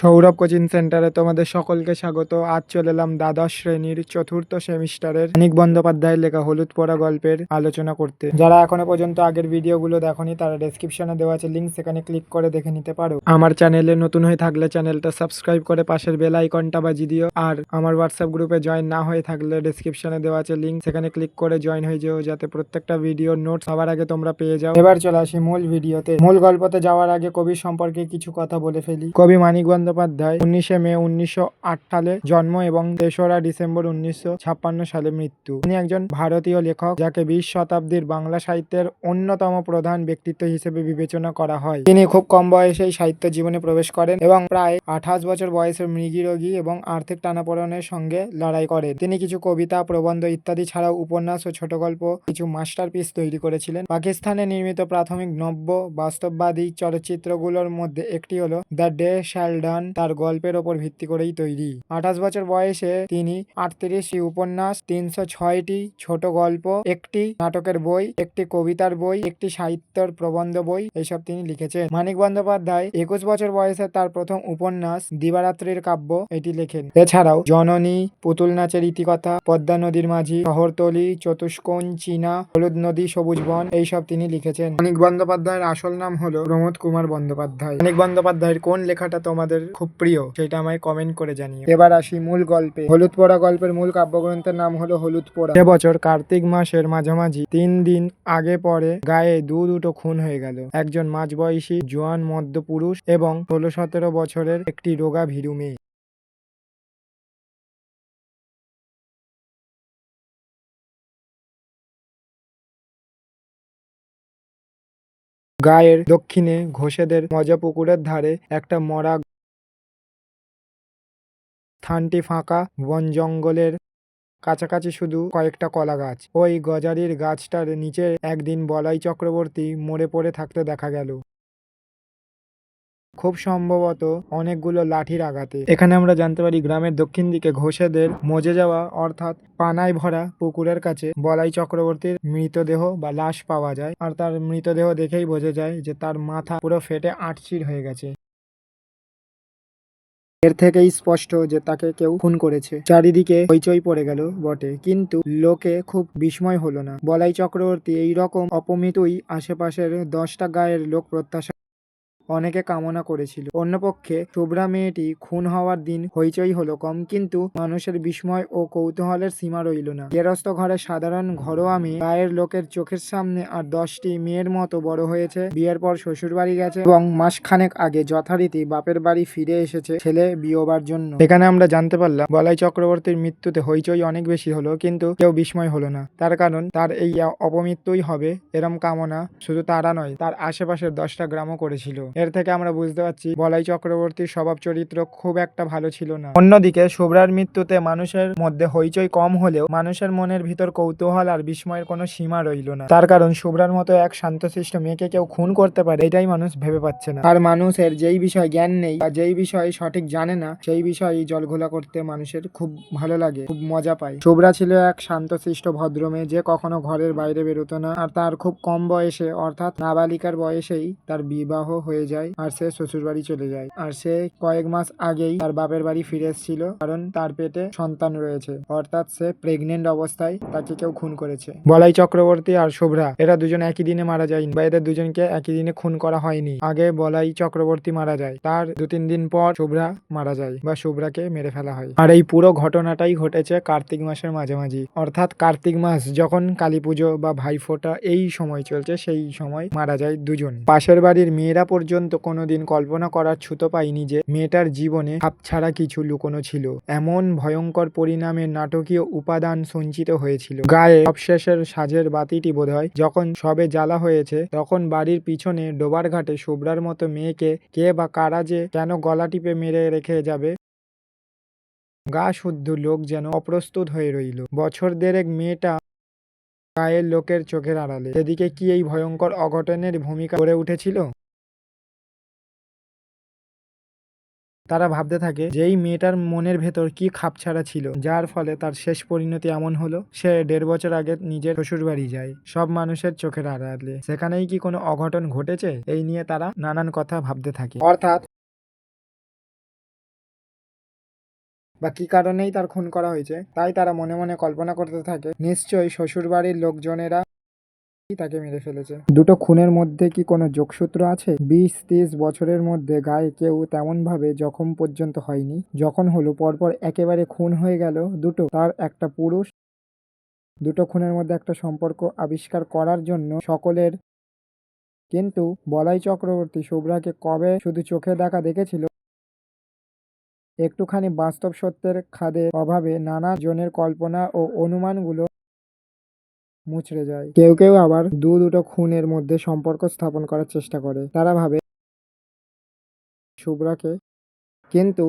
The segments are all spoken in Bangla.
সৌরভ কোচিং সেন্টারে তোমাদের সকলকে স্বাগত। আজ চলে এলাম দ্বাদশ শ্রেণীর চতুর্থ সেমিস্টারের মানিক বন্দ্যোপাধ্যায়ের লেখা হলুদ পড়া গল্পের আলোচনা করতে। যারা এখনো পর্যন্ত আগের ভিডিওগুলো দেখোনি তারা ডেসক্রিপশনে দেওয়া আছে লিঙ্ক, সেখানে ক্লিক করে দেখে নিতে পারো। আমার চ্যানেলে নতুন হয়ে থাকলে চ্যানেলটা সাবস্ক্রাইব করে পাশের বেল আইকনটা বাজিয়ে দিও। আর আমার হোয়াটসঅ্যাপ গ্রুপে জয়েন না হয়ে থাকলে ডেসক্রিপশনে দেওয়া আছে লিঙ্ক, সেখানে ক্লিক করে জয়েন হয়ে যেও, যাতে প্রত্যেকটা ভিডিওর নোটস সবার আগে তোমরা পেয়ে যাও। এবার চলে আসি মূল ভিডিওতে। মূল গল্পতে যাওয়ার আগে কবির সম্পর্কে কিছু কথা বলে ফেলি। কবি মানিক বন্দ্যোপাধ্যায় 19 মে 1908 সালে জন্ম এবং 3রা ডিসেম্বর 1956 সালে মৃত্যু। তিনি একজন ভারতীয় লেখক যাকে 20 শতাব্দীর বাংলা সাহিত্যের অন্যতম প্রধান ব্যক্তিত্ব হিসেবে বিবেচনা করা হয়। তিনি খুব কম বয়সেই সাহিত্য জীবনে প্রবেশ করেন এবং প্রায় 28 বছর বয়সে মৃগী রোগী এবং আর্থিক টানাপোড়েনের সঙ্গে লড়াই করেন। তিনি কিছু কবিতা, প্রবন্ধ ইত্যাদি ছাড়াও উপন্যাস ও ছোট গল্প, কিছু মাস্টারপিস তৈরি করেছিলেন। পাকিস্তানে নির্মিত প্রাথমিক নব্য বাস্তববাদী চলচ্চিত্রগুলোর মধ্যে একটি হলো দ্য ডে শ্যাল ডান, তার গল্পের ওপর ভিত্তি করেই তৈরি। 28 বছর বয়সে তিনি 38টি উপন্যাস, 306টি ছোট গল্প, একটি নাটকের বই, একটি কবিতার বই, একটি সাহিত্যের প্রবন্ধ বই এইসব তিনি লিখেছেন। মানিক বন্দ্যোপাধ্যায় 21 বছর বয়সে তার প্রথম উপন্যাস দিবারাত্রির কাব্য এটি লেখেন। এছাড়াও জননী, পুতুল নাচের ইতিকথা, পদ্মা নদীর মাঝি, শহরতলী, চতুষ্কোণ, চীনা, হলুদ নদী, সবুজ বন এইসব তিনি লিখেছেন। মানিক বন্দ্যোপাধ্যায়ের আসল নাম হলো প্রমোদ কুমার বন্দ্যোপাধ্যায়। মানিক বন্দ্যোপাধ্যায়ের কোন লেখাটা তোমাদের খুব প্রিয় সেটা আমায় কমেন্ট করে জানিও। এবার আসি মূল গল্পে। হলুদ পোড়া গল্পের মূল কাব্যগ্রন্থের নাম হলো হলুদ পোড়া। এবছর কার্তিক মাসের মাঝামাঝি 3 দিন আগে পরে গায়ে দুটো খুন হয়ে গেল। একজন মাঝবয়সী জোয়ান মধ্য পুরুষ এবং 16-17 বছরের একটি রোগা ভীরু মেয়ে। গায়ের দক্ষিণে ঘোষেদের মজা পুকুরের ধারে একটা মরা, স্থানটি ফাঁকা, বন জঙ্গলের কাছাকাছি শুধু কয়েকটা কলা গাছ। ওই গজারির গাছটার নিচে একদিন বলাই চক্রবর্তী মরে পড়ে থাকতে দেখা গেল, খুব সম্ভবত অনেকগুলো লাঠির আঘাতে। এখানে আমরা জানতে পারি গ্রামের দক্ষিণ দিকে ঘোষেদের মজে যাওয়া অর্থাৎ পানায় ভরা পুকুরের কাছে বলাই চক্রবর্তীর মৃতদেহ বা লাশ পাওয়া যায়। আর তার মৃতদেহ দেখেই বোঝা যায় যে তার মাথা পুরো ফেটে আটচির হয়ে গেছে। এর থেকেই স্পষ্ট যে তাকে কেউ খুন করেছে। চারিদিকে হইচই পড়ে গেল বটে, কিন্তু লোকে খুব বিস্ময় হলো না। বলাই চক্রবর্তী এই রকম অপমৃত্যুই আশেপাশের 10টা গায়ের লোক প্রত্যাশা অনেকে কামনা করেছিল। অন্যপক্ষে শুভ্রা মেয়েটি খুন হওয়ার দিন হইচই হলো কম, কিন্তু মানুষের বিস্ময় ও কৌতূহলের সীমা রইল না। গেরস্ত ঘরে সাধারণ ঘরোয়া মেয়ে গায়ের লোকের চোখের সামনে আর 10টি মেয়ের মতো বড় হয়েছে। বিয়ের পর শ্বশুর বাড়ি গেছে এবং মাসখানেক আগে যথারীতি বাপের বাড়ি ফিরে এসেছে ছেলে বিয়োবার জন্য। এখানে আমরা জানতে পারলাম বলাই চক্রবর্তীর মৃত্যুতে হইচই অনেক বেশি হলো, কিন্তু কেউ বিস্ময় হলো না। তার কারণ তার এই অপমৃত্যুই হবে এরম কামনা শুধু তারা নয়, তার আশেপাশের 10টা গ্রামও করেছিল। এর থেকে আমরা বুঝতে পারছি বলাই চক্রবর্তীর স্বভাব চরিত্র খুব একটা ভালো ছিল না। অন্যদিকে শুভ্রার মৃত্যুতে মানুষের মধ্যে হইচই কম হলেও মানুষের মনের ভিতর কৌতূহল আর বিস্ময়ের কোনো সীমা রইল না। তার কারণ শুভ্রার মতো এক শান্তশিষ্ট মেয়েকে কেউ খুন করতে পারে এটাই মানুষ ভেবে পাচ্ছে না। আর মানুষের যেই বিষয় জ্ঞান নেই বা যেই বিষয় সঠিক জানে না সেই বিষয়ে জলঘোলা করতে মানুষের খুব ভালো লাগে, খুব মজা পায়। শুভ্রা ছিল এক শান্তশিষ্ট ভদ্র মেয়ে যে কখনো ঘরের বাইরে বেরোতো না। আর তার খুব কম বয়সে অর্থাৎ নাবালিকার বয়সেই তার বিবাহ হয়ে যায় আর সে শ্বশুর বাড়ি চলে যায়। আর সে কয়েক মাস আগেই তার বাপের বাড়ি ফিরে এসেছিল, কারণ তার পেটে সন্তান রয়েছে, অর্থাৎ সে প্রেগনেন্ট অবস্থায় তাকে কেউ খুন করেছে। বলাই চক্রবর্তী আর শুভ্রা এরা দুজন একই দিনে মারা যায়নি, বা এদের দুজনকে একই দিনে খুন করা হয়নি। আগে বলাই চক্রবর্তী মারা যায়, তার 2-3 দিন পর শুভ্রা মারা যায় বা শুভ্রাকে মেরে ফেলা হয়। আর এই পুরো ঘটনাটাই ঘটেছে কার্তিক মাসের মাঝামাঝি, অর্থাৎ কার্তিক মাস যখন কালী পুজো বা ভাইফোঁটা এই সময় চলছে সেই সময় মারা যায় দুজন। পাশের বাড়ির মেয়েরা পর্যন্ত কোনোদিন কল্পনা করার ছুতো পায়নি যে মেয়েটার জীবনে হাতছাড়া কিছু লুকোনো ছিল। এমন ভয়ঙ্কর পরিণামের নাটকীয় উপাদান সঞ্চিত হয়েছিল। গায়ে সবশেষের সাজের বাতিটি বোধহয় যখন সবে জ্বালা হয়েছে, তখন বাড়ির পিছনে ডোবার ঘাটে শুভ্রার মতো মেয়েকে কে বা কারা যে কেন গলা টিপে মেরে রেখে যাবে, গা শুদ্ধ লোক যেন অপ্রস্তুত হয়ে রইল। বছর দেড়েক মেয়েটা গায়ের লোকের চোখের আড়ালে, সেদিকে কি এই ভয়ঙ্কর অঘটনের ভূমিকা গড়ে উঠেছিল? তারা ভাবতে থাকে যে এই মেয়েটার মনের ভেতর কি খাপছাড়া ছিল, যার ফলে তার শেষ পরিণতি এমন হলো। সে 1.5 বছর আগে নিজের শ্বশুর বাড়ি যায় সব মানুষের চোখের আড়ালে, সেখানেই কি কোনো অঘটন ঘটেছে? এই নিয়ে তারা নানান কথা ভাবতে থাকে। অর্থাৎ বা কি কারণেই তার খুন করা হয়েছে। তাই তারা মনে মনে কল্পনা করতে থাকে নিশ্চয়ই শ্বশুরবাড়ির লোকজনেরা তাকে মেরে ফেলেছে। দুটো খুনের মধ্যে কি কোনো যোগসূত্র আছে? 20-30 বছরের মধ্যে গায়ে কেউ তেমন ভাবে জখম পর্যন্ত হয়নি, যখন হলো পরপর একেবারে খুন হয়ে গেল দুটো। তার একটা পুরুষ। দুটো খুনের মধ্যে একটা সম্পর্ক আবিষ্কার করার জন্য সকলের। কিন্তু বলাই চক্রবর্তী শুভ্রাকে কবে শুধু চোখে দেখা দেখেছিল? একটুখানি বাস্তব সত্যের খাদের অভাবে নানা জনের কল্পনা ও অনুমানগুলো মুচড়ে যায়। কেউ কেউ আবার দুটো খুনের মধ্যে সম্পর্ক স্থাপন করার চেষ্টা করে। তারা ভাবে শুভ্রাকে, কিন্তু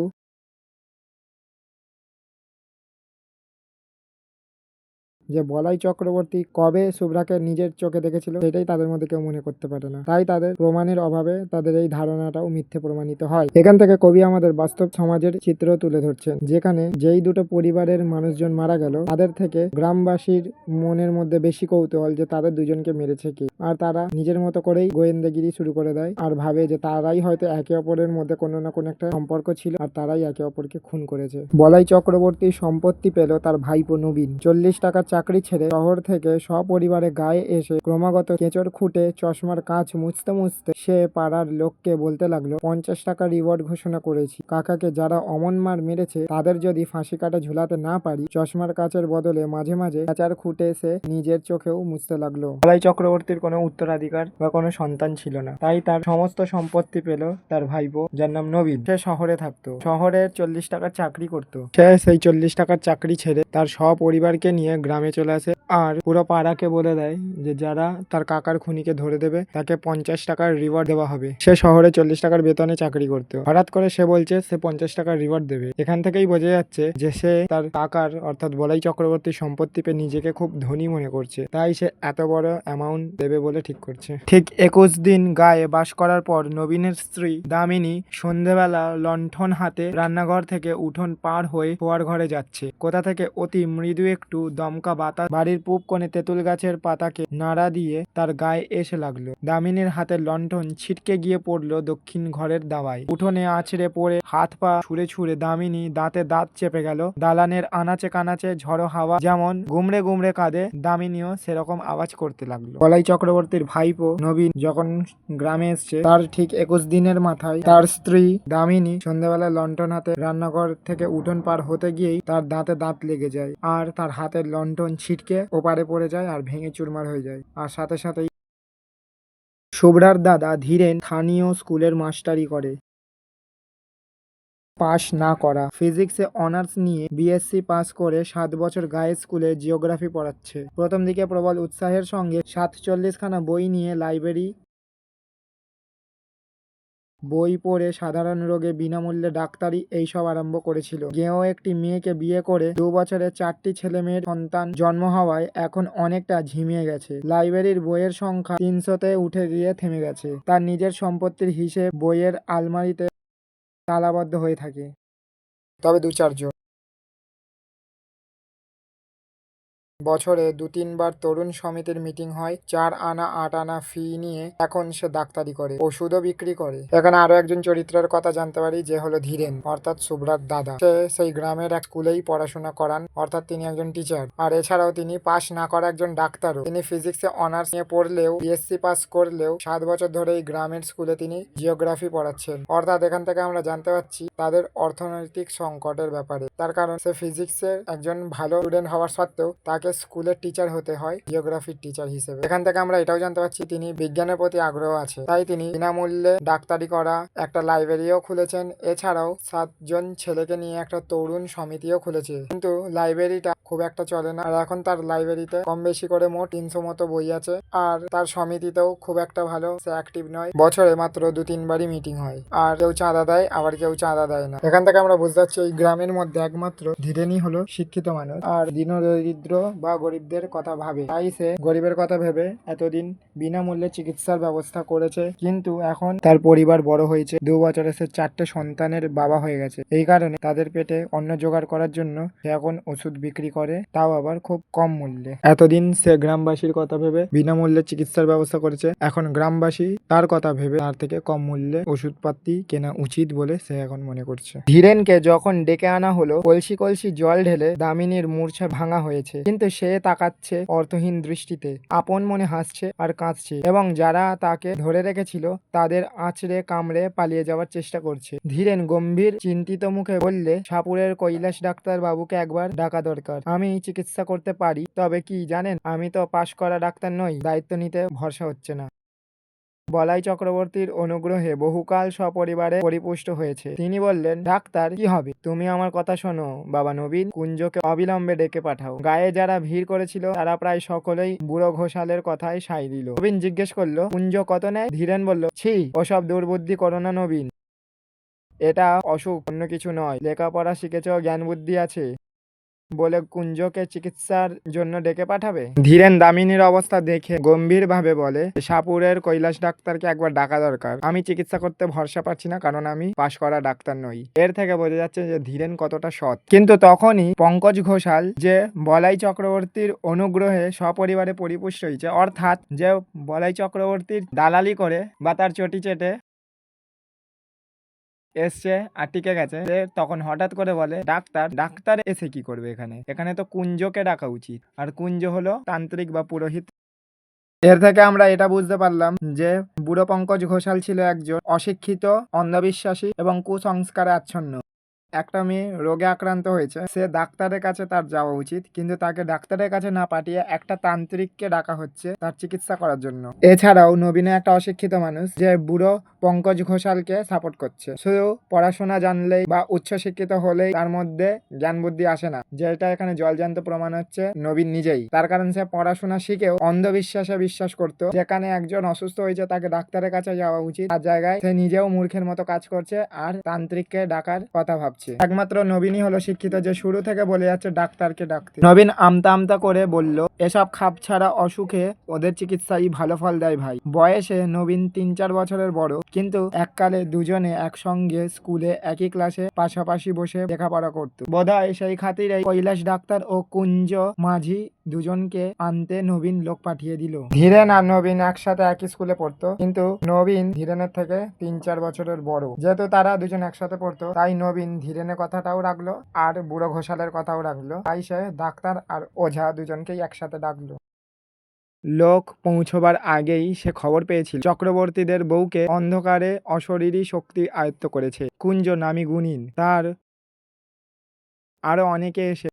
যে বলাই চক্রবর্তী কবে শুভ্রাকে নিজের চোখে দেখেছিল সেটাই তাদের মধ্যে কেউ মনে করতে পারে না। তাই তাদের প্রমাণের অভাবে তাদের এই ধারণাটাও মিথ্যে প্রমাণিত হয়। এখান থেকে কবি আমাদের বাস্তব সমাজের চিত্র তুলে ধরছেন, যেখানে যেই দুটো পরিবারের মানুষজন মারা গেল তাদের থেকে গ্রামবাসীর মনের মধ্যে বেশি কৌতূহল যে তাদের দুজনকে মেরেছে কে। আর তারা নিজের মতো করেই গোয়েন্দাগিরি শুরু করে দেয় আর ভাবে যে তারাই হয়তো একে অপরের মধ্যে কোনো না কোনো একটা সম্পর্ক ছিল আর তারাই একে অপরকে খুন করেছে। বলাই চক্রবর্তী সম্পত্তি পেল তার ভাইপো নবীন। 40 টাকার চাকরি ছেড়ে শহর থেকে সপরিবারে গায়ে এসে ক্রমাগত কেঁচড় খুঁটে চশমার কাঁচ মুছতে মুছতে সে পাড়ার লোককে বলতে লাগলো, 50 টাকা রিওয়ার্ড ঘোষণা করেছি। কাকাকে যারা অমন মার মেরেছে তাদের যদি ফাঁসি কাটা ঝুলাতে না পারি। চশমার কাচের বদলে মাঝে মাঝে কেঁচার খুঁটে সে নিজের চোখেও মুছতে লাগলো। বলাই চক্রবর্তীর কোনো উত্তরাধিকার বা কোনো সন্তান ছিল না, তাই তার সমস্ত সম্পত্তি পেল তার ভাইপো, যার নাম নবীন। সে শহরে থাকতো, শহরে 40 টাকার চাকরি করতো। সে সেই 40 টাকার চাকরি ছেড়ে তার সপরিবারকে নিয়ে গ্রামে চলে আসে আর পুরো পাড়াকে বলে দেয় যে যারা তার কাকার খুনিকে ধরে দেবে তাকে 50 টাকার রিওয়ার্ড দেওয়া হবে। সে শহরে 40 টাকার বেতনে চাকরি করতো। হঠাৎ করে সে বলছে সে 50 টাকার রিওয়ার্ড দেবে। এখান থেকেই বোঝা যাচ্ছে যে সে তার কাকার অর্থাৎ বলাই চক্রবর্তীর সম্পত্তি পেয়ে নিজেকে খুব ধনী মনে করছে, তাই সে এত বড় অ্যামাউন্ট দেবে বলে ঠিক করছে। ঠিক 21 দিন গায়ে বাস করার পর নবীনের স্ত্রী দামিনী সন্ধেবেলা লণ্ঠন হাতে রান্নাঘর থেকে উঠোন পার হয়ে শোয়ার ঘরে যাচ্ছে। কোথা থেকে অতি মৃদু একটু দমকা বাতাস বাড়ির পূব কোণে তেঁতুল গাছের পাতাকে নাড়া দিয়ে তার গায়ে এসে লাগলো। দামিনীর হাতের লণ্ঠন ছিটকে গিয়ে পড়লো দক্ষিণ ঘরের দাওয়ায়। উঠোনে আছড়ে পড়ে হাত পা ছুঁড়ে ছুঁড়ে দামিনী দাঁতে দাঁত চেপে গেল। দালানের আনাচে কানাচে ঝড়ো হাওয়া যেমন গুমড়ে গুমড়ে কাঁদে, দামিনীও সেরকম আওয়াজ করতে লাগলো। বলাই চক্রবর্তীর ভাইপো নবীন যখন গ্রামে এসছে তার ঠিক 21 দিনের মাথায় তার স্ত্রী দামিনী সন্ধ্যাবেলা লণ্ঠন হাতে রান্নাঘর থেকে উঠোন পার হতে গিয়েই তার দাঁতে দাঁত লেগে যায় আর তার হাতের লণ্ঠন ছিটকে ওপারে পড়ে যায় আর ভেঙে চুরমার হয়ে যায়। আর সাথে সাথেই শুভ্রার দাদা ধীরেন স্থানীয় স্কুলের মাস্টারি করে। পাশ না করা, ফিজিক্সে অনার্স নিয়ে বিএসসি পাস করে 7 বছর গায়ে স্কুলে জিওগ্রাফি পড়াচ্ছে। প্রথম দিকে প্রবল উৎসাহের সঙ্গে 47 খানা বই নিয়ে লাইব্রেরি বই পড়ে সাধারণ রোগে বিনামূল্যে ডাক্তারি এইসব আরম্ভ করেছিল। গেঁয়ো একটি মেয়েকে বিয়ে করে 2 বছরে 4টি ছেলে মেয়ের সন্তান জন্ম হওয়ায় এখন অনেকটা ঝিমিয়ে গেছে। লাইব্রেরির বইয়ের সংখ্যা 300-তে উঠে গিয়ে থেমে গেছে। তার নিজের সম্পত্তির হিসেব বইয়ের আলমারিতে তালাবদ্ধ হয়ে থাকে, তবে 2-4 জন। বছরে 2-3 বার তরুণ সমিতির মিটিং হয়। 4 আনা 8 আনা ফি নিয়ে এখন সে ডাক্তারি করে, ওষুধও বিক্রি করে। এখানে আরো একজন চরিত্রের কথা জানতে পারি, যে হলো ধীরেন অর্থাৎ শুভ্রার দাদা। সে সেই গ্রামের এক স্কুলেই পড়াশোনা করান, অর্থাৎ তিনি একজন টিচার। আর এছাড়াও তিনি পাশ না করা একজন ডাক্তারও। তিনি ফিজিক্সে অনার্স নিয়ে পড়লেও বিএসসি পাস করলেও 7 বছর ধরে এই গ্রামের স্কুলে তিনি জিওগ্রাফি পড়াচ্ছেন। অর্থাৎ এখান থেকে আমরা জানতে পারছি তাদের অর্থনৈতিক সংকটের ব্যাপারে। তার কারণ সে ফিজিক্সের একজন ভালো স্টুডেন্ট হওয়ার সত্ত্বেও তাকে স্কুলের টিচার হতে হয় জিওগ্রাফির টিচার হিসেবে। এখান থেকে আমরা এটাও জানতে পারছি তিনি বিজ্ঞানের প্রতি আগ্রহ আছে, তাই তিনি বিনামূল্যে ডাক্তারি করা একটা লাইব্রেরিও খুলেছেন। এছাড়াও 7 জন ছেলেকে নিয়ে একটা তরুণ সমিতিও খুলেছে। কিন্তু লাইব্রেরিটা খুব একটা চলে না, আর এখন তার লাইব্রেরিতে কম বেশি করে মোট 300 মতো বই আছে। আর তার সমিতিতেও খুব একটা ভালো সে অ্যাক্টিভ নয়, বছরে মাত্র 2-3 বারই মিটিং হয়। আর কেউ চাঁদা দেয়, আবার কেউ চাঁদা দেয় না। এখান থেকে আমরা বুঝতে পারছি ওই গ্রামের মধ্যে একমাত্র ধীরেনই হলো শিক্ষিত মানুষ আর দীনদরিদ্র বা গরিবদের কথা ভাবে। তাই সে গরিবের কথা ভেবে এতদিন বিনামূল্যে চিকিৎসার ব্যবস্থা করেছে। কিন্তু এখন তার পরিবার বড় হয়েছে, 2 বছরে সে 4টে সন্তানের বাবা হয়ে গেছে। এই কারণে তাদের পেটে অন্ন জোগাড় করার জন্য সে এখন ওষুধ বিক্রি করে, তাও আবার খুব কম মূল্যে। এতদিন সে গ্রামবাসীর কথা ভেবে বিনামূল্যে চিকিৎসার ব্যবস্থা করেছে, এখন গ্রামবাসী তার কথা ভেবে তার থেকে কম মূল্যে ওষুধপাতি কেনা উচিত বলে সে এখন মনে করছে। ধীরেনকে যখন ডেকে আনা হলো, কলসি কলসি জল ঢেলে দামিনীর মূর্ছা ভাঙা হয়েছে, কিন্তু সে তাকাচ্ছে অর্থহীন দৃষ্টিতে, আপন মনে হাসছে আর কাঁদছে, এবং যারা তাকে ধরে রেখেছিল তাদের আঁচড়ে কামড়ে পালিয়ে যাওয়ার চেষ্টা করছে। ধীরেন গম্ভীর চিন্তিত মুখে বললে, সাপুরের কৈলাস ডাক্তার বাবুকে একবার ডাকা দরকার। আমি চিকিৎসা করতে পারি, তবে কি জানেন, আমি তো পাশ করা ডাক্তার নই, দায়িত্ব নিতে ভরসা হচ্ছে না। বলাই চক্রবর্তীর অনুগ্রহে বহুকাল সপরিবারে পরিপুষ্ট হয়েছে। তিনি বললেন, ডাক্তার কি হবে? তুমি আমার কথা শোনো বাবা নবীন, কুঞ্জকে অবিলম্বে ডেকে পাঠাও। গায়ে যারা ভিড় করেছিল তারা প্রায় সকলেই বুড়ো ঘোষালের কথায় সাই দিল। নবীন জিজ্ঞেস করলো, কুঞ্জ কত নেয়? ধীরেন বলল, ছি, ওসব দুর্বুদ্ধি করো না নবীন, এটা অসুখ, অন্য কিছু নয়। লেখাপড়া শিখেছ, জ্ঞান বুদ্ধি আছে বলে কুঞ্জকে চিকিৎসার জন্য ডেকে পাঠাবে? ধীরেন দামিনীর অবস্থা দেখে গম্ভীর ভাবে বলে, সাপুরের কৈলাস ডাক্তারকে একবার ডাকা দরকার। আমি চিকিৎসা করতে ভরসা পাচ্ছি না, কারণ আমি পাশ করা ডাক্তার নই। এর থেকে বোঝা যাচ্ছে যে ধীরেন কতটা সৎ। কিন্তু তখনই পঙ্কজ ঘোষাল, যে বলাই চক্রবর্তীর অনুগ্রহে সপরিবারে পরিপুষ্ট হয়েছে, অর্থাৎ যে বলাই চক্রবর্তীর দালালি করে বা তার চটি চেটে এসছে আর টিকে গেছে, সে তখন হঠাৎ করে বলে, ডাক্তার ডাক্তার এসে কি করবে এখানে? এখানে তো কুঞ্জকে ডাকা উচিত, আর কুঞ্জ হলো তান্ত্রিক বা পুরোহিত। এর থেকে আমরা এটা বুঝতে পারলাম যে বুড়ো পঙ্কজ ঘোষাল ছিল একজন অশিক্ষিত, অন্ধবিশ্বাসী এবং কুসংস্কারে আচ্ছন্ন। একটা মেয়ে রোগে আক্রান্ত হয়েছে, সে ডাক্তারের কাছে তার যাওয়া উচিত, কিন্তু তাকে ডাক্তারের কাছে না পাঠিয়ে একটা তান্ত্রিককে ডাকা হচ্ছে তার চিকিৎসা করার জন্য। এছাড়াও নবীনে একটা অশিক্ষিত মানুষ, যে বুড়ো পঙ্কজ ঘোষালকে সাপোর্ট করছে। শুধু পড়াশোনা জানলেই বা উচ্চশিক্ষিত হলেই তার মধ্যে জ্ঞান বুদ্ধি আসে না, যেটা এখানে জলজান্ত প্রমাণ হচ্ছে নবীন নিজেই। তার কারণ সে পড়াশোনা শিখেও অন্ধবিশ্বাসে বিশ্বাস করত। যেখানে একজন অসুস্থ হয়েছে তাকে ডাক্তারের কাছে যাওয়া উচিত, তার জায়গায় সে নিজেও মূর্খের মতো কাজ করছে আর তান্ত্রিককে ডাকার কথা ভাবছে। একমাত্র নবীনই হলো শিক্ষিত, যে শুরু থেকে বলে যাচ্ছে ডাক্তারকে ডাকতে। নবীন আমতা আমতা করে বলল, এসব খাপ ছাড়া অসুখে ওদের চিকিৎসাই ভালো ফল দেয় ভাই। বয়সে নবীন 3-4 বছরের বড়, কিন্তু এককালে দুজনে একসঙ্গে স্কুলে একই ক্লাসে পাশাপাশি বসে লেখাপড়া করত। বোধহয় সেই খাতিরে কৈলাস ডাক্তার ও কুঞ্জ মাঝি দুজনকে আনতে নবীন লোক পাঠিয়ে দিল। ধীরেন আর নবীন একসাথে একই স্কুলে পড়তো, কিন্তু নবীন ধীরেনের থেকে 3-4 বছরের বড়। যেহেতু তারা দুজন একসাথে পড়তো, তাই নবীন ধীরেনের কথাটাও রাখলো আর বুড়ো ঘোষালের কথাও রাখলো। তাই সে ডাক্তার আর ওঝা দুজনকেই একসাথে ডাকলো। লোক পৌঁছবার আগেই সে খবর পেয়েছিল চক্রবর্তীদের বউকে অন্ধকারে অশরীরী শক্তি আয়ত্ত করেছে। কুঞ্জ নামি গুণিন, তার আরো অনেকে এসে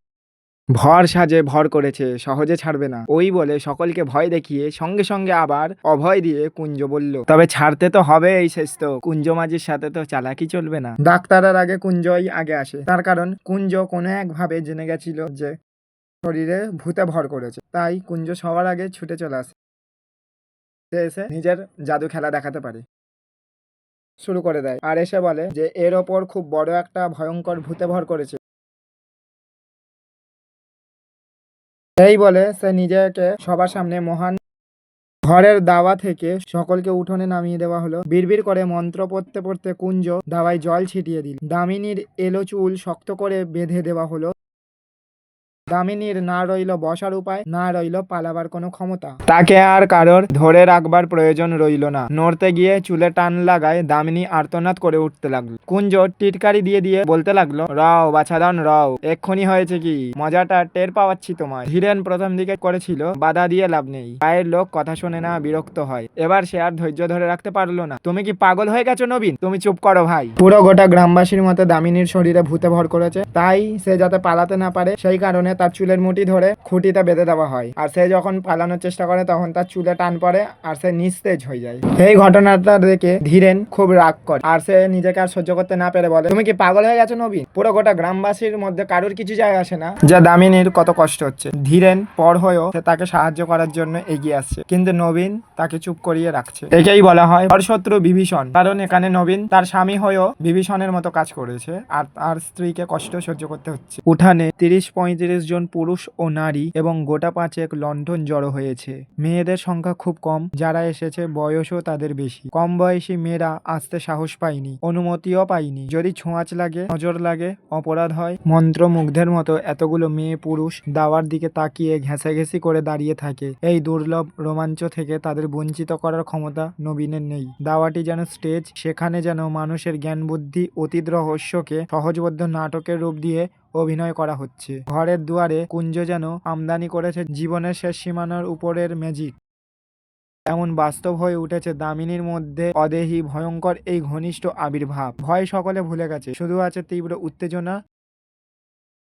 ভর সাজে ভর করেছে, সহজে ছাড়বে না। ওই বলে সকলকে ভয় দেখিয়ে সঙ্গে সঙ্গে আবার অভয় দিয়ে কুঞ্জ বলল, তবে ছাড়তে তো হবে, এই শেষ তো। কুঞ্জ মাঝির সাথে তো চালাকি চলবে না। ডাক্তারের আগে কুঞ্জই আগে আসে, তার কারণ কুঞ্জ কোনো একভাবে জেনে গেছিল যে শরীরে ভূতে ভর করেছে, তাই কুঞ্জ সবার আগে ছুটে চলে আসে। সে এসে নিজের জাদু খেলা দেখাতে পারে, শুরু করে দেয় আর এসে বলে যে এর ওপর খুব বড় একটা ভয়ঙ্কর ভূতে ভর করেছে। এই বলে সে নিজেকে সবার সামনে মহান ঘরের দাওয়া থেকে সকলকে উঠোনে নামিয়ে দেওয়া হলো। বিড়বিড় করে মন্ত্র পড়তে পড়তে কুঞ্জ দাওয়ায় জল ছিটিয়ে দিল। দামিনীর এলো চুল শক্ত করে বেঁধে দেওয়া হলো। দামিনীর না রইল বসার উপায়, না রইল পালাবার কোনো ক্ষমতা। তাকে আর কারোর ধরে রাখবার প্রয়োজন রইল না। নড়তে গিয়ে চুলে টান লাগায় দামিনী আর্তনাদ করে উঠতে লাগলো। কুঞ্জ টিটকারি দিয়ে দিয়ে বলতে লাগলো, রাও বাছাধন রাও, এক্ষুনি হয়েছে কি, মজাটা টের পাওয়াচ্ছি তোমায়। ধীরেন প্রথম দিকে করেছিল, বাধা দিয়ে লাভ নেই, গায়ের লোক কথা শোনে না, বিরক্ত হয়। এবার সে আর ধৈর্য ধরে রাখতে পারলো না। তুমি কি পাগল হয়ে গেছো নবীন? তুমি চুপ করো ভাই। পুরো গোটা গ্রামবাসীর মতো দামিনীর শরীরে ভূতে ভর করেছে, তাই সে যাতে পালাতে না পারে সেই কারণে তার চুলের মুঠি ধরে খুঁটিতে বেঁধে দেওয়া হয়। আর সে যখন পালানোর চেষ্টা করে তখন তার চুলে টান পড়ে আর সে নিস্তেজ হয়ে যায়। এই ঘটনাটা দেখে ধীরেন খুব রাগ করে আর সে নিজেকে আর সহ্য করতে না পেরে বলে, তুমি কি পাগল হয়ে গেছো নবীন? পুরো গোটা গ্রামবাসীর মধ্যে কারোর কিছু যায় আসে না যে দামিনীর কত কষ্ট হচ্ছে। ধীরেন পর হয়েও সে তাকে সাহায্য করার জন্য এগিয়ে আসছে, কিন্তু নবীন তাকে চুপ করিয়ে রাখছে। একেই বলা হয় শত্রু বিভীষণ, কারণ এখানে নবীন তার স্বামী হয়েও বিভীষণের মতো কাজ করেছে আর তার স্ত্রীকে কষ্ট সহ্য করতে হচ্ছে। উঠানে 30-35 জন পুরুষ ও নারী এবং গোটা 5 লণ্ঠন জড়ো হয়েছে। মেয়েদের সংখ্যা খুব কম, যারা এসেছে বয়সও তাদের বেশি। কম বয়সী মেয়েরা আসতে সাহস পায়নি, অনুমতিও পায়নি। যদি ছোঁয়াচ লাগে, নজর লাগে, অপরাধ হয়। মন্ত্রমুগ্ধের মতো এতগুলো মেয়ে পুরুষ দাওয়ার দিকে তাকিয়ে ঘেঁষাঘেঁষি করে দাঁড়িয়ে থাকে। এই দুর্লভ রোমাঞ্চ থেকে তাদের বঞ্চিত করার ক্ষমতা নবীনের নেই। দাওয়াটি যেন স্টেজ, সেখানে যেন মানুষের জ্ঞান বুদ্ধি অতীত রহস্যকে সহজবোধ্য নাটকের রূপ দিয়ে অভিনয় করা হচ্ছে। ঘরের দুয়ারে কুঞ্জ যেন আমদানি করেছে জীবনের শেষ সীমানার উপরের ম্যাজিক। এমন বাস্তব হয়ে উঠেছে দামিনীর মধ্যে অদেহি ভয়ঙ্কর এই ঘনিষ্ঠ আবির্ভাব। ভয় সকলে ভুলে গেছে, শুধু আছে তীব্র উত্তেজনা,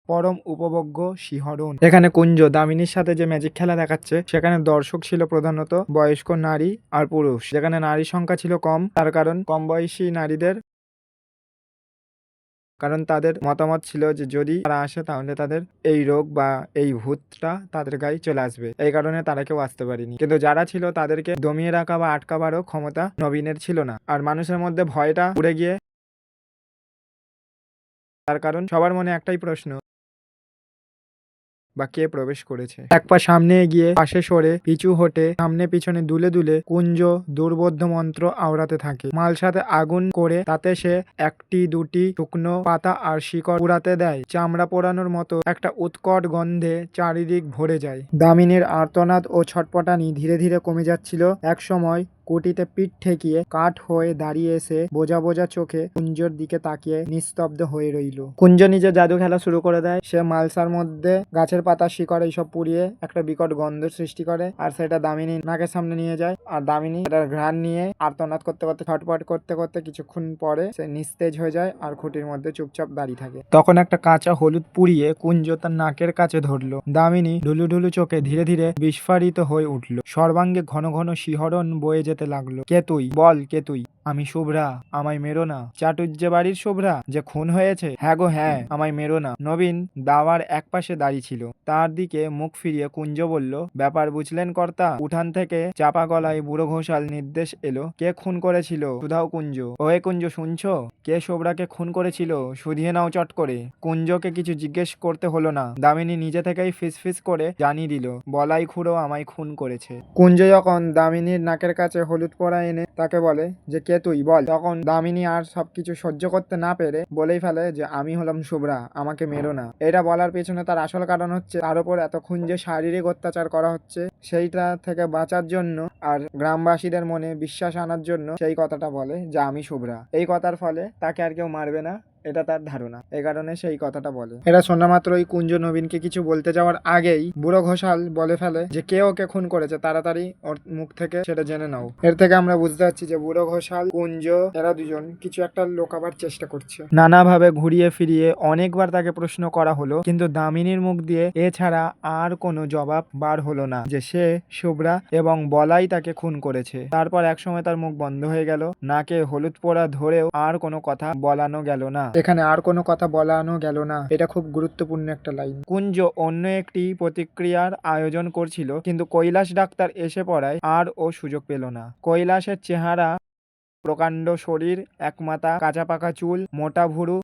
পরম উপভোগ্য শিহরণ। এখানে কুঞ্জ দামিনীর সাথে যে ম্যাজিক খেলা দেখাচ্ছে, সেখানে দর্শক ছিল প্রধানত বয়স্ক নারী আর পুরুষ। যেখানে নারী সংখ্যা ছিল কম, তার কারণ কম বয়সী নারীদের, কারণ তাদের মতামত ছিল যে যদি তারা আসে তাহলে তাদের এই রোগ বা এই ভূতটা তাদের গায়ে চলে আসবে। এই কারণে তারা কেউ আসতে পারেনি। কিন্তু যারা ছিল তাদেরকে দমিয়ে রাখা বা আটকাবারও ক্ষমতা নবীনের ছিল না। আর মানুষের মধ্যে ভয়টা উড়ে গিয়ে, তার কারণ সবার মনে একটাই প্রশ্ন, বা কে প্রবেশ করেছে। এক পা সামনে এগিয়ে, পাশে সরে, পিছু হটে, সামনে পিছনে দুলে দুলে কুঞ্জ দুর্বোধ্য মন্ত্র আওড়াতে থাকে। মালসাতে আগুন করে তাতে সে একটি দুটি শুকনো পাতা আর শিকড় পুড়াতে দেয়। চামড়া পোড়ানোর মতো একটা উৎকট গন্ধে চারিদিক ভরে যায়। দামিনীর আর্তনাদ ও ছটপটানি ধীরে ধীরে কমে যাচ্ছিল। এক সময় কুটিতে পিঠ ঠেকিয়ে কাঠ হয়ে দাঁড়িয়ে এসে বোঝা বোঝা চোখে কুঞ্জর দিকে তাকিয়ে নিস্তব্ধ হয়ে রইল। কুঞ্জ নিজের জাদু খেলা শুরু করে দেয়। সে মালসার মধ্যে গাছের পাতা, শিকড় এইসব পুড়িয়ে একটা বিকট গন্ধ সৃষ্টি করে, আর সেটা দামিনী নাকের সামনে নিয়ে যায়। আর দামিনী সেটার ঘ্রাণ নিয়ে আর্তনাদ করতে করতে, ছটপট করতে করতে কিছুক্ষণ পরে সে নিস্তেজ হয়ে যায় আর খুঁটির মধ্যে চুপচাপ দাঁড়িয়ে থাকে। তখন একটা কাঁচা হলুদ পুড়িয়ে কুঞ্জ তার নাকের কাছে ধরলো। দামিনী ঢুলু ঢুলু চোখে ধীরে ধীরে বিস্ফারিত হয়ে উঠল। সর্বাঙ্গে ঘন ঘন শিহরণ বয়ে যেতে লাগলো। কে তুই? বল, কে তুই? আমি শুভ্রা, আমায় মেরো না। চাটুজ্জে বাড়ির শুভ্রা যে খুন হয়েছে? হ্যাঁ গো হ্যাঁ, আমায় মেরো না। নবীন দাওয়ার এক পাশে দাঁড়িয়ে ছিল। তার দিকে মুখ ফিরিয়ে কুঞ্জ বলল, ব্যাপার বুঝলেন কর্তা? উঠান থেকে চাপা গলায় বুড়ো ঘোষাল নির্দেশ এলো। কে খুন করেছিল? শুধাও কুঞ্জ। ওহে কুঞ্জ, শুনছো? কে শুভ্রাকে খুন করেছিল? শুধিয়ে নাও চট করে। কুঞ্জকে কিছু জিজ্ঞেস করতে হলো না। দামিনী নিজে থেকেই ফিসফিস করে জানিয়ে দিল, বলাই খুড়ো আমায় খুন করেছে। কুঞ্জ যখন দামিনীর নাকের কাছে হলুদ পোড়া এনে তাকে বলে যে কে তুই বল, তখন দামিনী আর সবকিছু সহ্য করতে না পেরে বলেই ফেলে যে আমি হলাম শুভ্রা, আমাকে মেরো না। এটা বলার পেছনে তার আসল কারণ হচ্ছে তার উপর এতক্ষণ যে শারীরিক অত্যাচার করা হচ্ছে, সেইটা থেকে বাঁচার জন্য আর গ্রামবাসীদের মনে বিশ্বাস আনার জন্য সেই কথাটা বলে যে আমি শুভ্রা। এই কথার ফলে তাকে আর কেউ মারবে না, এটা তার ধারণা। এই কারণে সেই কথাটা বলে। এটা শোনা মাত্রই কুঞ্জ নবীনকে কিছু বলতে যাওয়ার আগেই বুড়ো ঘোষাল বলে ফেলে যে কে ওকে খুন করেছে, তাড়াতাড়ি ওর মুখ থেকে সেটা জেনে নাও। এর থেকে আমরা বুঝতে পারছি যে বুড়ো ঘোষাল, কুঞ্জ, এরা দুজন কিছু একটা লোকাবার চেষ্টা করছে। নানাভাবে ঘুরিয়ে ফিরিয়ে অনেকবার তাকে প্রশ্ন করা হলো, কিন্তু দামিনীর মুখ দিয়ে এছাড়া আর কোনো জবাব বার হলো না যে সে শুভ্রা এবং বলাই তাকে খুন করেছে। তারপর একসময় তার মুখ বন্ধ হয়ে গেল। নাকে হলুদ পোড়া ধরেও আর কোনো কথা বলানো গেল না। এখানে আর কোনো কথা বলানো গেল না, এটা খুব গুরুত্বপূর্ণ একটা লাইন। কুঞ্জ অন্য একটি প্রতিক্রিয়ার আয়োজন করছিল, কিন্তু কৈলাস ডাক্তার এসে পড়ায় আর ও সুযোগ পেল না। কৈলাসের চেহারা, প্রকাণ্ড শরীর, একমাথা কাঁচা পাকা চুল, মোটা ভুরু,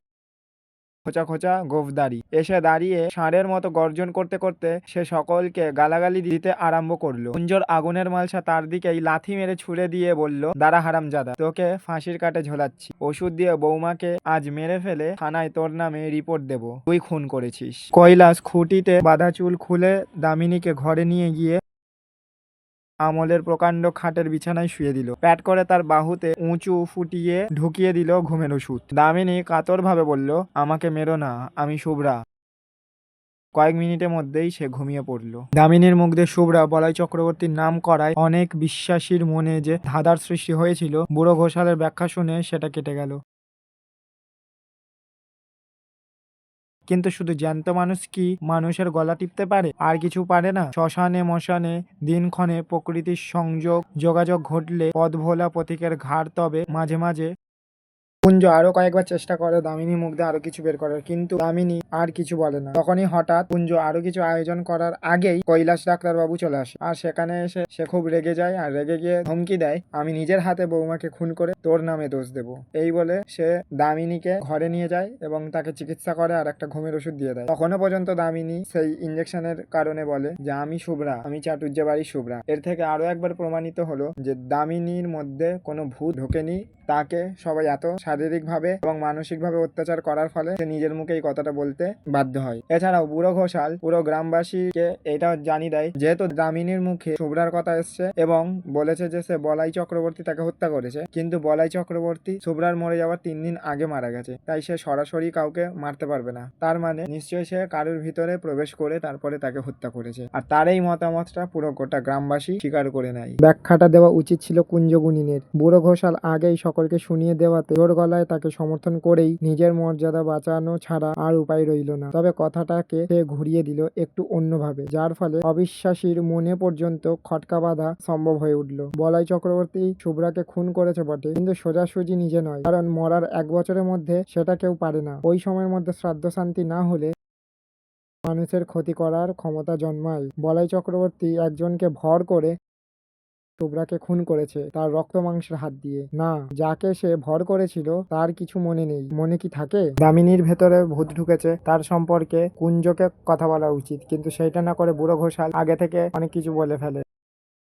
খোঁচা খোঁচা গোফদারি, এসে দাঁড়িয়ে ষাঁড়ের মতো গর্জন করতে করতে সে সকলকে গালাগালি দিতে আরম্ভ করলো। কুঞ্জর আগুনের মালসা তার দিকেই লাথি মেরে ছুড়ে দিয়ে বলল, দাঁড়া হারামজাদা, তোকে ফাঁসির কাটে ঝোলাচ্ছি। ওষুধ দিয়ে বৌমাকে আজ মেরে ফেলে থানায় তোর নামে রিপোর্ট দেব, তুই খুন করেছিস। কৈলাস খুঁটিতে বাঁধা চুল খুলে দামিনীকে ঘরে নিয়ে গিয়ে আমলের প্রকাণ্ড খাটের বিছানায় শুয়ে দিল। প্যাট করে তার বাহুতে উঁচু ফুটিয়ে ঢুকিয়ে দিল ঘুমের ওষুধ। দামিনী কাতর ভাবে বলল, আমাকে মেরো না, আমি শুভ্রা। কয়েক মিনিটের মধ্যেই সে ঘুমিয়ে পড়ল। দামিনীর মুখ দিয়ে শুভ্রা বলাই চক্রবর্তীর নাম করায় অনেক বিশ্বাসীর মনে যে ধাঁধার সৃষ্টি হয়েছিল, বুড়ো ঘোষালের ব্যাখ্যা শুনে সেটা কেটে গেল। কিন্তু শুধু জ্যান্ত মানুষ কি মানুষের গলা টিপতে পারে? আর কিছু পারে না? শ্মশানে মশানে দিনক্ষণে প্রকৃতির সংযোগ যোগাযোগ ঘটলে পথ ভোলা পথিকের ঘাড় তবে মাঝে মাঝে কুঞ্জ আরো কয়েকবার চেষ্টা করে দামিনীর মুখ দিয়ে আরো কিছু বের করার, কিন্তু দামিনী আর কিছু বলে না। তখনই হঠাৎ কুঞ্জ আরো কিছু আয়োজন করার আগেই কৈলাস ডাক্তারবাবু চলে আসে, আর সেখানে এসে সে খুব রেগে যায় আর রেগে গিয়ে ধমকি দেয়, আমি নিজের হাতে বৌমাকে খুন করে তোর নামে দোষ দেবো। এই বলে সে দামিনীকে ঘরে নিয়ে যায় এবং তাকে চিকিৎসা করে আর একটা ঘুমের ওষুধ দিয়ে দেয়। তখনো পর্যন্ত দামিনী সেই ইঞ্জেকশনের কারণে বলে যে আমি শুভ্রা, আমি চাটুর্যে বাড়ির শুভ্রা। এর থেকে আরো একবার প্রমাণিত হলো যে দামিনীর মধ্যে কোনো ভূত ঢোকেনি, তাকে সবাই এত শারীরিকভাবে এবং মানসিকভাবে অত্যাচার করার ফলে সে নিজের মুখে এই কথাটা বলতে বাধ্য হয়। এছাড়াও বুড়ো ঘোষাল পুরো গ্রামবাসীকে এটা জানিয়ে দেয়, যেহেতু দামিনীর মুখে শুভ্রার কথা এসছে এবং বলেছে যে সে বলাই চক্রবর্তী তাকে হত্যা করেছে, কিন্তু বলাই চক্রবর্তী শুভ্রার মরে যাওয়ার 3 দিন আগে মারা গেছে, তাই সে সরাসরি কাউকে মারতে পারবে না। তার মানে নিশ্চয়ই সে কারোর ভিতরে প্রবেশ করে তারপরে তাকে হত্যা করেছে, আর তার এই মতামতটা পুরো গোটা গ্রামবাসী স্বীকার করে নেয়। ব্যাখ্যাটা দেওয়া উচিত ছিল কুঞ্জগুণিনের। বুড়ো ঘোষাল আগেই সকলকে শুনিয়ে দেওয়াতে জোর গলায় তাকে সমর্থন করেই নিজের মর্যাদা বাঁচানো ছাড়া আর উপায় রইল না। তবে কথাটাকে সে ঘুরিয়ে দিল একটু অন্যভাবে, যার ফলে অবিশ্বাসীর মনে পর্যন্ত খটকা বাঁধা সম্ভব হয়ে উঠল। বলাই চক্রবর্তী শুভ্রাকে খুন করেছে বটে, কিন্তু সোজাসুজি নিজে নয়, কারণ মরার 1 বছরের মধ্যে সেটা কেউ পারে না। ওই সময়ের মধ্যে শ্রাদ্ধ শান্তি না হলে মানুষের ক্ষতি করার ক্ষমতা জন্মায়। বলাই চক্রবর্তী একজনকে ভর করে শুভ্রাকে খুন করেছে তার রক্ত মাংসের হাত দিয়ে। না, যাকে সে ভর করেছিল তার কিছু মনে নেই, মনে কি থাকে? দামিনীর ভেতরে ভূত ঢুকেছে, তার সম্পর্কে কুঞ্জকে কথা বলা উচিত, কিন্তু সেইটা না করে বুড়ো ঘোষাল আগে থেকে অনেক কিছু বলে ফেলে।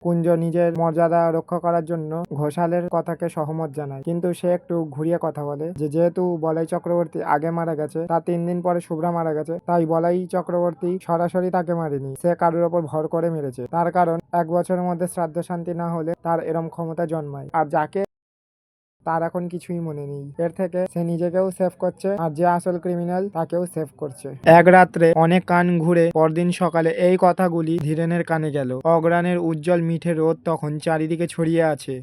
কুঞ্জ নিজের মর্যাদা রক্ষা করার জন্য ঘোষালের কথাকে সহমত জানায়, কিন্তু সে একটু ঘুরিয়ে কথা বলে যে যেহেতু বলাই চক্রবর্তী আগে মারা গেছে, তার 3 দিন পরে শুভ্রা মারা গেছে, তাই বলাই চক্রবর্তী সরাসরি তাকে মারেনি, সে কারোর ওপর ভর করে মেরেছে। তার কারণ 1 বছরের মধ্যে শ্রাদ্ধ শান্তি না হলে তার এরম ক্ষমতা জন্মায়, আর যাকে তার এখন কিছুই মনে নেই। এর থেকে সে নিজেকেও সেভ করছে আর যে আসল ক্রিমিনাল তাকেও সেভ করছে। এক রাত্রে অনেক কান ঘুরে পরদিন সকালে এই কথাগুলি ধীরেনের কানে গেল। অগ্রাণের উজ্জ্বল মিঠে রোদ তখন চারিদিকে ছড়িয়ে আছে।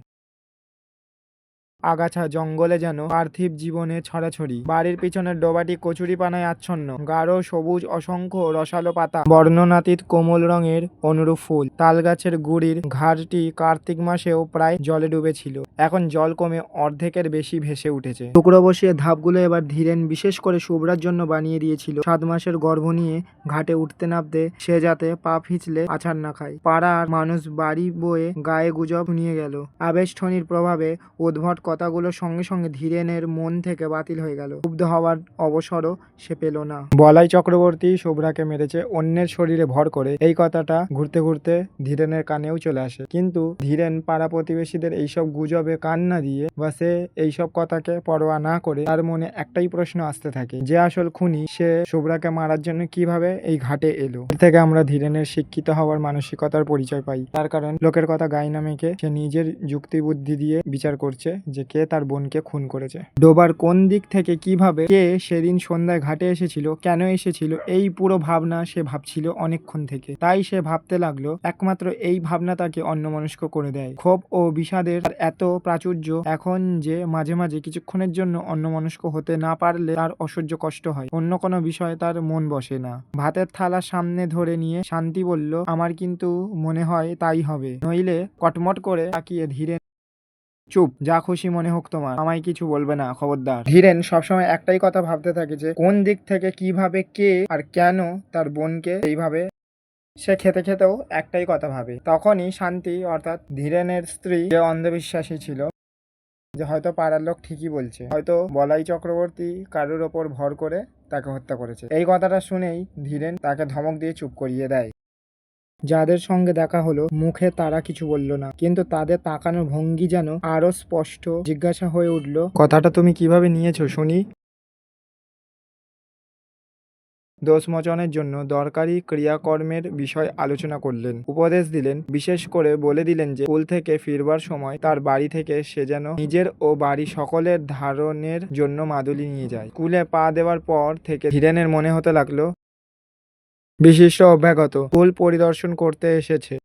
আগাছা জঙ্গলে যেন পার্থিব জীবনে ছড়াছড়ি। বাড়ির পিছনের ডোবাটি কচুরিপানায় আচ্ছন্ন। গাঢ় সবুজ অসংখ্য রসালো পাতা, বর্ণনাতীত কোমল রঙের অনুরূপ ফুল। তালগাছের গুড়ির ঘাটটি কার্তিক মাসেও প্রায় জলে ডুবেছিল, এখন জল কমে অর্ধেকের বেশি ভেসে উঠেছে। টুকরো বসিয়ে ধাপগুলো এবার ধীরেন বিশেষ করে শুভ্রার জন্য বানিয়ে দিয়েছিল। 7 মাসের গর্ভ নিয়ে ঘাটে উঠতে নামতে সে যাতে পা পিছলে আছাড় না খায়। পাড়ার মানুষ বাড়ি বয়ে গায়ে গুজব শুনিয়ে গেল। আবেষ্টনীর প্রভাবে উদ্ভট কথাগুলোর সঙ্গে সঙ্গে ধীরেনের মন থেকে বাতিল হয়ে গেল। ক্ষুব্ধ হওয়ার অবসরও সে পেল না। বলাই চক্রবর্তী শুভ্রাকে মেরেছে অন্যের শরীরে ভর করে, এই কথাটা ঘুরতে ঘুরতে ধীরেনের কানেও চলে আসে, কিন্তু ধীরেন পাড়া প্রতিবেশীদের এইসব গুজবে কান না দিয়ে বা সে এইসব কথাকে পরোয়া না করে তার মনে একটাই প্রশ্ন আসতে থাকে, যে আসল খুনি সে শুভ্রাকে মারার জন্য কিভাবে এই ঘাটে এলো। এর থেকে আমরা ধীরেনের শিক্ষিত হওয়ার মানসিকতার পরিচয় পাই। তার কারণ লোকের কথা গায়ে না মেখে সে নিজের যুক্তি বুদ্ধি দিয়ে বিচার করছে যে কে তার বোনকে খুন করেছে। ডোবার কোন দিক থেকে কিভাবে কে সেদিন সন্ধ্যায় ঘাটে এসেছিল, কেন এসেছিল, এই পুরো ভাবনা সে ভাবছিল অনেকক্ষণ থেকে। তাই সে ভাবতে লাগলো, একমাত্র এই ভাবনা তাকে অন্যমনস্ক করে দেয়। ক্ষোভ ও বিষাদের এত প্রাচুর্য এখন যে মাঝে মাঝে কিছুক্ষণের জন্য অন্যমনস্ক হতে না পারলে তার অসহ্য কষ্ট হয়। অন্য কোনো বিষয়ে তার মন বসে না। ভাতের থালা সামনে ধরে নিয়ে শান্তি বলল, আমার কিন্তু মনে হয় তাই হবে, নইলে কটমট করে তাকিয়ে ধীরেন, চুপ, যা খুশি মনে হোক তোমার, আমায় কিছু বলবে না, খবরদার। ধীরেন সবসময় একটাই কথা ভাবতে থাকে যে কোন দিক থেকে কিভাবে কে আর কেন তার বোনকে এইভাবে। সে খেতে খেতেও একটাই কথা ভাবে। তখনই শান্তি অর্থাৎ ধীরেনের স্ত্রী, যে অন্ধবিশ্বাসী ছিল, যে হয়তো পাড়ার লোক ঠিকই বলছে, হয়তো বলাই চক্রবর্তী কারোর ওপর ভর করে তাকে হত্যা করেছে, এই কথাটা শুনেই ধীরেন তাকে ধমক দিয়ে চুপ করিয়ে দেয়। যাদের সঙ্গে দেখা হলো মুখে তারা কিছু বলল না, কিন্তু তাদের তাকানোর ভঙ্গি যেন আরো স্পষ্ট। জিজ্ঞাসা হয়ে উঠল, কথাটা তুমি কিভাবে নিয়েছো শুনি? দোষমোচনের জন্য দরকারি ক্রিয়াকর্মের বিষয় আলোচনা করলেন, উপদেশ দিলেন, বিশেষ করে বলে দিলেন যে স্কুল থেকে ফিরবার সময় তার বাড়ি থেকে সে যেন নিজের ও বাড়ি সকলের ধারণের জন্য মাদুলি নিয়ে যায়। স্কুলে পা দেওয়ার পর থেকে ধীরেনের মনে হতে লাগলো বিশিষ্ট অভ্যাগত স্কুল পরিদর্শন করতে এসেছে।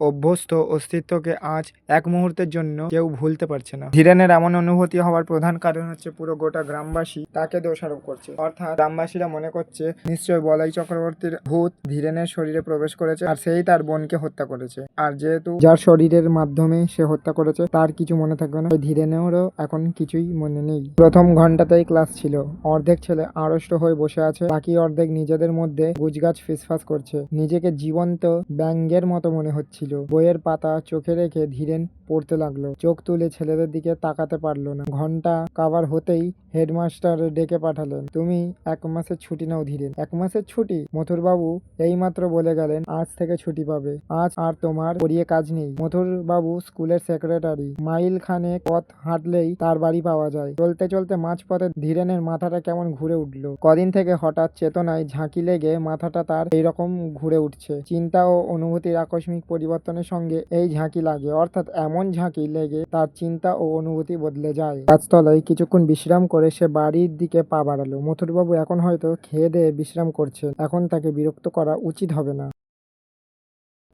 অভ্যস্ত অস্তিত্বকে আজ এক মুহূর্তের জন্য কেউ ভুলতে পারছে না। ধীরেনের এমন অনুভূতি হওয়ার প্রধান কারণ হচ্ছে পুরো গোটা গ্রামবাসী তাকে দোষারোপ করছে। অর্থাৎ গ্রামবাসীরা মনে করছে নিশ্চয় বলাই চক্রবর্তীর ভূত ধীরেনের শরীরে প্রবেশ করেছে আর সেই তার বোনকে হত্যা করেছে। আর যেহেতু যার শরীরের মাধ্যমে সে হত্যা করেছে তার কিছু মনে থাকবে না, ধীরেনেরও এখন কিছুই মনে নেই। প্রথম ঘন্টাতেই ক্লাস ছিল। অর্ধেক ছেলে আড়ষ্ট হয়ে বসে আছে, বাকি অর্ধেক নিজেদের মধ্যে গুজগাছ ফিসফাস করছে। নিজেকে জীবন্ত ব্যাঙের মতো মনে হচ্ছিল। বইয়ের পাতা চোখে রেখে ধীরেন পড়তে লাগলো। চোখ তুলে ছেলেদের দিকে তাকাতে পারলো না। ঘন্টা কাবার হতেই হেডমাস্টার ডেকে পাঠালেন। তুমি 1 মাসের ছুটি নাও ধীরেন। 1 মাসের ছুটি? মথুরবাবু এইমাত্র বলে গেলেন আজ থেকে ছুটি পাবে। আজ আর তোমার পড়িয়ে কাজ নেই। মথুরবাবু স্কুলের সেক্রেটারি। মাইল খানেক পথ হাঁটলেই তার বাড়ি পাওয়া যায়। চলতে চলতে মাঝপথে ধীরেনের মাথাটা কেমন ঘুরে উঠলো। কদিন থেকে হঠাৎ চেতনায় ঝাঁকি লেগে মাথাটা তার এইরকম ঘুরে উঠছে। চিন্তা ও অনুভূতির আকস্মিক পরিবর্তনের সঙ্গে এই ঝাঁকি লাগে, অর্থাৎ এমন ঝাঁকি লেগে তার চিন্তা ও অনুভূতি বদলে যায়। গাছতলায় কিছুক্ষণ বিশ্রাম করে সে বাড়ির দিকে পা বাড়ালো। মথুরবাবু এখন হয়তো খেয়ে দেয়ে বিশ্রাম করছেন। এখন তাকে বিরক্ত করা উচিত হবে না।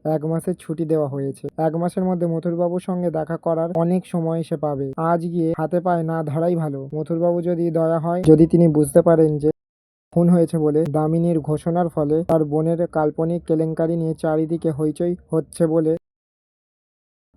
1 মাসের ছুটি দেওয়া হয়েছে। 1 মাসের মধ্যে মথুরবাবুর সঙ্গে দেখা করার অনেক সময় সে পাবে। আজ গিয়ে হাতে পায়ে না ধরাই ভালো। মথুরবাবু যদি দয়া হয়, যদি তিনি বুঝতে পারেন যে খুন হয়েছে বলে দামিনীর ঘোষণার ফলে তার বোনের কাল্পনিক কেলেঙ্কারি নিয়ে চারিদিকে হইচই হচ্ছে বলে,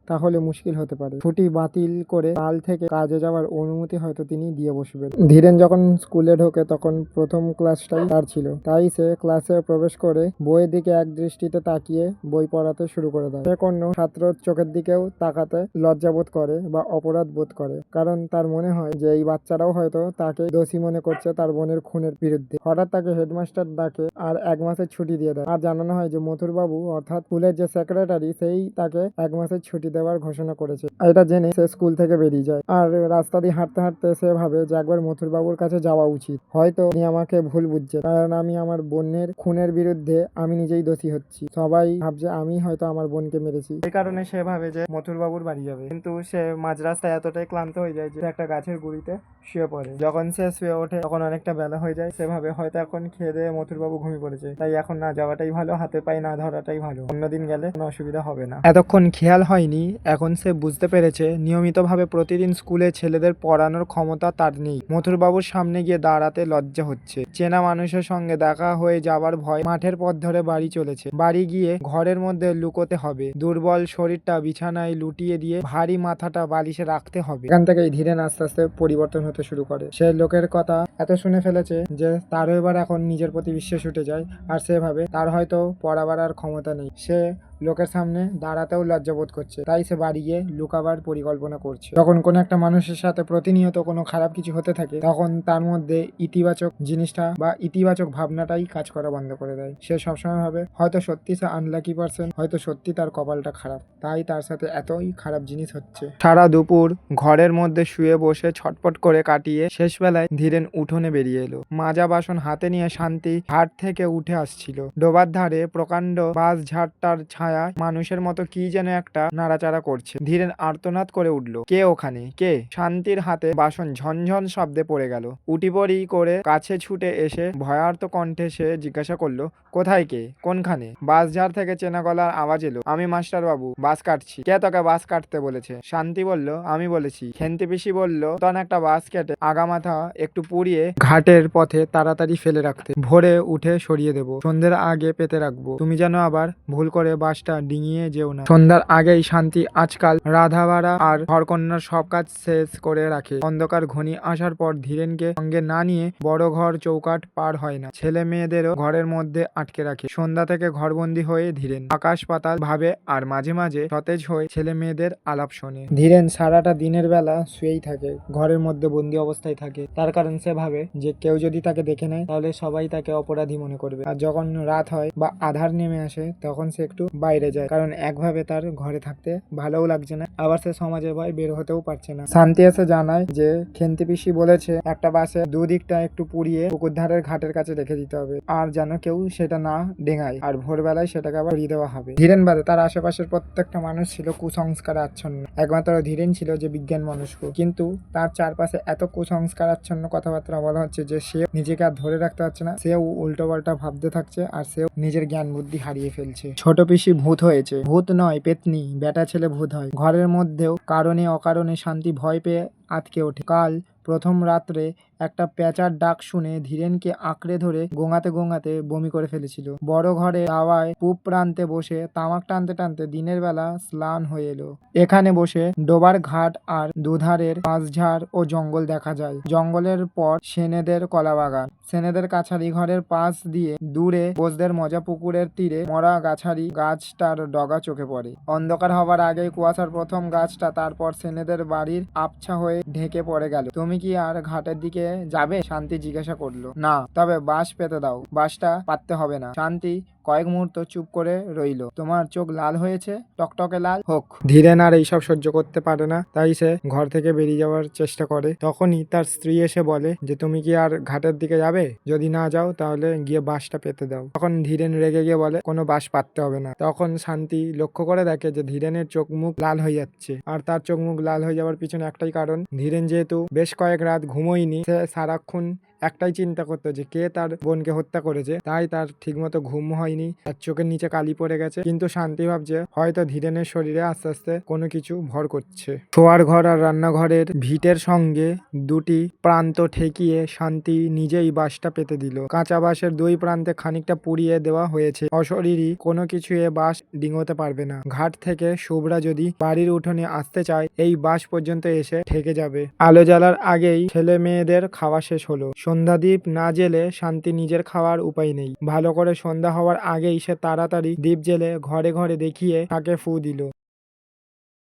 তাহলে মুশকিল হতে পারে। ছুটি বাতিল করে কাল থেকে কাজে যাওয়ার অনুমতি হয়তো তিনি দিয়ে বসবেন। ধীরেন যখন স্কুলে ঢোকে তখন প্রথম ক্লাসটাই তার ছিল। তাই সে ক্লাসে প্রবেশ করে বইয়ের দিকে এক দৃষ্টিতে তাকিয়ে বই পড়াতে শুরু করে দেয়। সে কোনো ছাত্রর চোখের দিকেও তাকাতে লজ্জাবোধ করে বা অপরাধ বোধ করে, কারণ তার মনে হয় যে এই বাচ্চারাও হয়তো তাকে দোষী মনে করছে তার বোনের খুনের বিরুদ্ধে। হঠাৎ তাকে হেডমাস্টার ডাকে আর 1 মাসের ছুটি দিয়ে দেয়। আর জানানো হয় যে মথুরবাবু অর্থাৎ স্কুলের যে সেক্রেটারি সেই তাকে 1 মাসের ছুটি দেওয়ার ঘোষণা করেছে। এটা জেনে সে স্কুল থেকে বেরিয়ে যায়। আর রাস্তা দিয়ে হাঁটতে হাঁটতে সে ভাবে যে একবার মথুরবাবুর কাছে যাওয়া উচিত। হয়তো উনি আমাকে ভুল বুঝছে, কারণ আমি আমার বোনের খুনের বিরুদ্ধে আমি নিজেই দোষী হচ্ছি। সবাই ভাবছে আমি হয়তো আমার বোনকে মেরেছি। এই কারণে সে ভাবে যে মথুরবাবুর বাড়ি যাবে। কিন্তু সে মাঝ রাস্তায় এতটাই ক্লান্ত হয়ে যায় যে একটা গাছের গুঁড়িতে শুয়ে পড়ে। যখন সে শুয়ে ওঠে তখন অনেকটা বেলা হয়ে যায়। সে ভাবে হয়তো এখন খেয়ে দিয়ে মথুরবাবু ঘুমিয়ে পড়েছে, তাই এখন না যাওয়াটাই ভালো, হাতে পায়ে না ধরাটাই ভালো। অন্যদিন গেলে কোনো অসুবিধা হবে না। এতক্ষণ খেয়াল হয়নি, এখন সে বুঝতে পেরেছে নিয়মিতভাবে প্রতিদিন স্কুলে ছেলেদের পড়ানোর ক্ষমতা তার নেই। মথুরবাবুর সামনে গিয়ে দাঁড়াতে লজ্জা হচ্ছে। চেনা মানুষের সঙ্গে দেখা হয়ে যাবার ভয় মাঠের পথ ধরে বাড়ি চলেছে। বাড়ি গিয়ে ঘরের মধ্যে লুকোতে হবে। দুর্বল শরীরটা বিছানায় লুটিয়ে দিয়ে ভারী মাথাটা বালিশে রাখতে হবে। এখান থেকেই ধীরেন আস্তে আস্তে পরিবর্তন হতে শুরু করে। সে লোকের কথা এত শুনে ফেলেছে যে তারও এবার এখন নিজের প্রতি বিশ্বাস উঠে যায়। আর সে ভাবে তার হয়তো পড়াবার আর ক্ষমতা নেই। সে লোকের সামনে দাঁড়াতেও লজ্জাবোধ করছে, তাই সে বাড়ি গিয়ে লুকাবার পরিকল্পনা করছে। যখন কোনো একটা মানুষের সাথে প্রতিনিয়ত কোনো খারাপ কিছু হতে থাকে তখন তার মধ্যে ইতিবাচক জিনিসটা বা ইতিবাচক ভাবনাটাই কাজ করা বন্ধ করে দেয়। সে সবসময় ভাবে হয়তো সত্যি সে আনলাকি পারসন, হয়তো সত্যি তার কপালটা খারাপ, তাই তার সাথে এতই খারাপ জিনিস হচ্ছে। সারা দুপুর ঘরের মধ্যে শুয়ে বসে ছটপট করে কাটিয়ে শেষ বেলায় ধীরেন উঠোনে বেরিয়ে এলো। মাজা বাসন হাতে নিয়ে শান্তি হাট থেকে উঠে আসছিল। ডোবার ধারে প্রকাণ্ড বাঁশ ঝাড়টার ছায়া মানুষের মতো কি যেন একটা নাড়াচাড়া করছে। ধীরেন আর্তনাদ করে উঠল, কে ওখানে, কে? শান্তির হাতে বাসন ঝনঝন শব্দে পড়ে গেল। উটিপড়ি করে কাছে ছুটে এসে ভয়ার্ত কণ্ঠে সে জিজ্ঞাসা করলো, কোথায় কে, কোনখানে? বাঁশঝাড় থেকে চেনা গলার আওয়াজ এলো, আমি মাস্টার বাবু, বাঁশ কাটছি। কে তোকে বাঁশ কাটতে বলেছে? শান্তি বলল, আমি বলেছি। খেন্তি পিসি বলল, তখন একটা বাঁশ কেটে আগামাথা একটু পুড়িয়ে ঘাটের পথে তাড়াতাড়ি ফেলে রাখতে, ভোরে উঠে সরিয়ে দেবো, সন্ধ্যের আগে পেতে রাখবো। তুমি যেন আবার ভুল করে বাঁশটা ডিঙিয়ে যেও না। সন্ধ্যার আগেই শান্তি আজকাল রাধাবাড়া আর ঘরকন্যার সব কাজ শেষ করে রাখে। অন্ধকার ঘনিয়ে আসার পর ধীরেনকে সঙ্গে না নিয়ে বড় ঘর চৌকাট পার হয় না। ছেলে মেয়েদেরও ঘরের মধ্যে আটকে রাখে। সন্ধ্যা থেকে ঘরবন্দি হয়ে ধীরেন আকাশ পাতাল ভাবে আর মাঝে মাঝে সতেজ হয়ে ছেলে মেয়েদের আলাপ শোনে। ধীরেন সারাটা দিনের বেলা শুয়েই থাকে, ঘরের মধ্যে বন্দি অবস্থায় থাকে। তার কারণ সে ভাবে যে কেউ যদি তাকে দেখে নেয় তাহলে সবাই তাকে অপরাধী মনে করবে। আর যখন রাত হয় বা আধার নেমে আসে তখন সে একটু বাইরে যায়, কারণ একভাবে তার ঘরে থাকতে ভালোও লাগছে না, আবার সে সমাজের ভয় বের হতেও পারছে না। শান্তি এসে জানায় যে খেন্তি পিসি বলেছে একটা বাসে দুদিকটা একটু পুড়িয়ে পুকুর ধারের ঘাটের কাছে রেখে দিতে হবে, আর যেন কেউ সেটা না ডেঙায়, আর ভোরবেলায় সেটাকে আবার উড়িয়ে দেওয়া হবে। ধীরেন বাদে তার আশেপাশের প্রত্যেকটা মানুষ ছিল কুসংস্কারে আচ্ছন্ন। একমাত্র ধীরেন ছিল যে বিজ্ঞান মনস্ক, কিন্তু তার চারপাশে এত কুসংস্কার আচ্ছন্ন কথাবার্তা বলা হচ্ছে যে সে নিজেকে আর ধরে রাখতে পারছে না। সেও উল্টো পাল্টা ভাবতে থাকছে আর সেও নিজের জ্ঞান বুদ্ধি হারিয়ে ফেলছে। ছোট পিসি ভূত হয়েছে। ভূত নয়, পেতনি। বেটা ছেলে ভূত হয়। ঘরের মধ্যেও কারণে অকারণে শান্তি ভয় পেয়ে আঁতকে ওঠে। কাল প্রথম রাত্রে একটা পেঁচার ডাক শুনে ধীরেনকে আঁকড়ে ধরে গোঙাতে গোঙাতে বমি করে ফেলেছিল। বড় ঘরে দাওয়ায় পূব প্রান্তে বসে তামাক টানতে টানতে দিনের বেলা স্নান হয়ে এলো। এখানে বসে ডোবার ঘাট আর দুধারের বাঁশঝাড় ও জঙ্গল দেখা যায়। জঙ্গলের পর সেনেদের কলাবাগান, সেনেদের কাছারি ঘরের পাশ দিয়ে দূরে বোসদের মজা পুকুরের তীরে মরা গাছারি গাছটার ডগা চোখে পড়ে। অন্ধকার হবার আগেই কুয়াশার প্রথম গাছটা তারপর সেনেদের বাড়ির আবছা হয়ে ঢেকে পড়ে গেল। তুমি কি আর ঘাটের দিকে যাবে? শান্তি জিজ্ঞাসা করলো। না, তবে বাঁশ পেতে দাও। বাঁশটা পাততে হবে না। শান্তি কয়েক মুহূর্ত চুপ করে রইল। তোমার চোখ লাল হয়েছে? টকটকে লাল হোক। ধীরেন আর এইসব সহ্য করতে পারে না, তাই সে ঘর থেকে বেরিয়ে যাওয়ার চেষ্টা করে। তখনই তার স্ত্রী এসে বলে যে তুমি কি আর ঘাটের দিকে যাবে? যদি না যাও তাহলে গিয়ে বাঁশটা পেতে দাও। তখন ধীরেন রেগে গিয়ে বলে কোনো বাঁশ পাততে হবে না। তখন শান্তি লক্ষ্য করে দেখে যে ধীরেনের চোখ মুখ লাল হয়ে যাচ্ছে। আর তার চোখ মুখ লাল হয়ে যাওয়ার পিছনে একটাই কারণ, ধীরেন যেহেতু বেশ কয়েক রাত ঘুমোয়নি, সে সারাক্ষণ একটাই চিন্তা করতো যে কে তার বোনকে হত্যা করেছে, তাই তার ঠিকমতো ঘুম হয়নি, তার চোখের নিচে কালি পড়ে গেছে। কিন্তু শান্তি ভাবছে হয়তো ধীরেনের শরীরে আস্তে আস্তে কোনো কিছু ভর করছে। শোয়ার ঘর আর রান্নাঘরের ভিটের সঙ্গে দুটি প্রান্ত ঠেকিয়ে শান্তি নিজেই বাঁশটা পেতে দিল। কাঁচা বাঁশের দুই প্রান্তে খানিকটা পুড়িয়ে দেওয়া হয়েছে। অশরীরী কোনো কিছু এ বাঁশ ডিঙোতে পারবে না। ঘাট থেকে শুভ্রা যদি বাড়ির উঠোনে আসতে চায়, এই বাঁশ পর্যন্ত এসে ঠেকে যাবে। আলো জ্বালার আগেই ছেলে মেয়েদের খাওয়া শেষ হলো। সন্ধ্যাদীপ না জেলে শান্তি নিজের খাওয়ার উপায় নেই। ভালো করে সন্ধ্যা হওয়ার আগেই সে তাড়াতাড়ি দ্বীপ জেলে ঘরে ঘরে দেখিয়ে তাকে ফু দিল।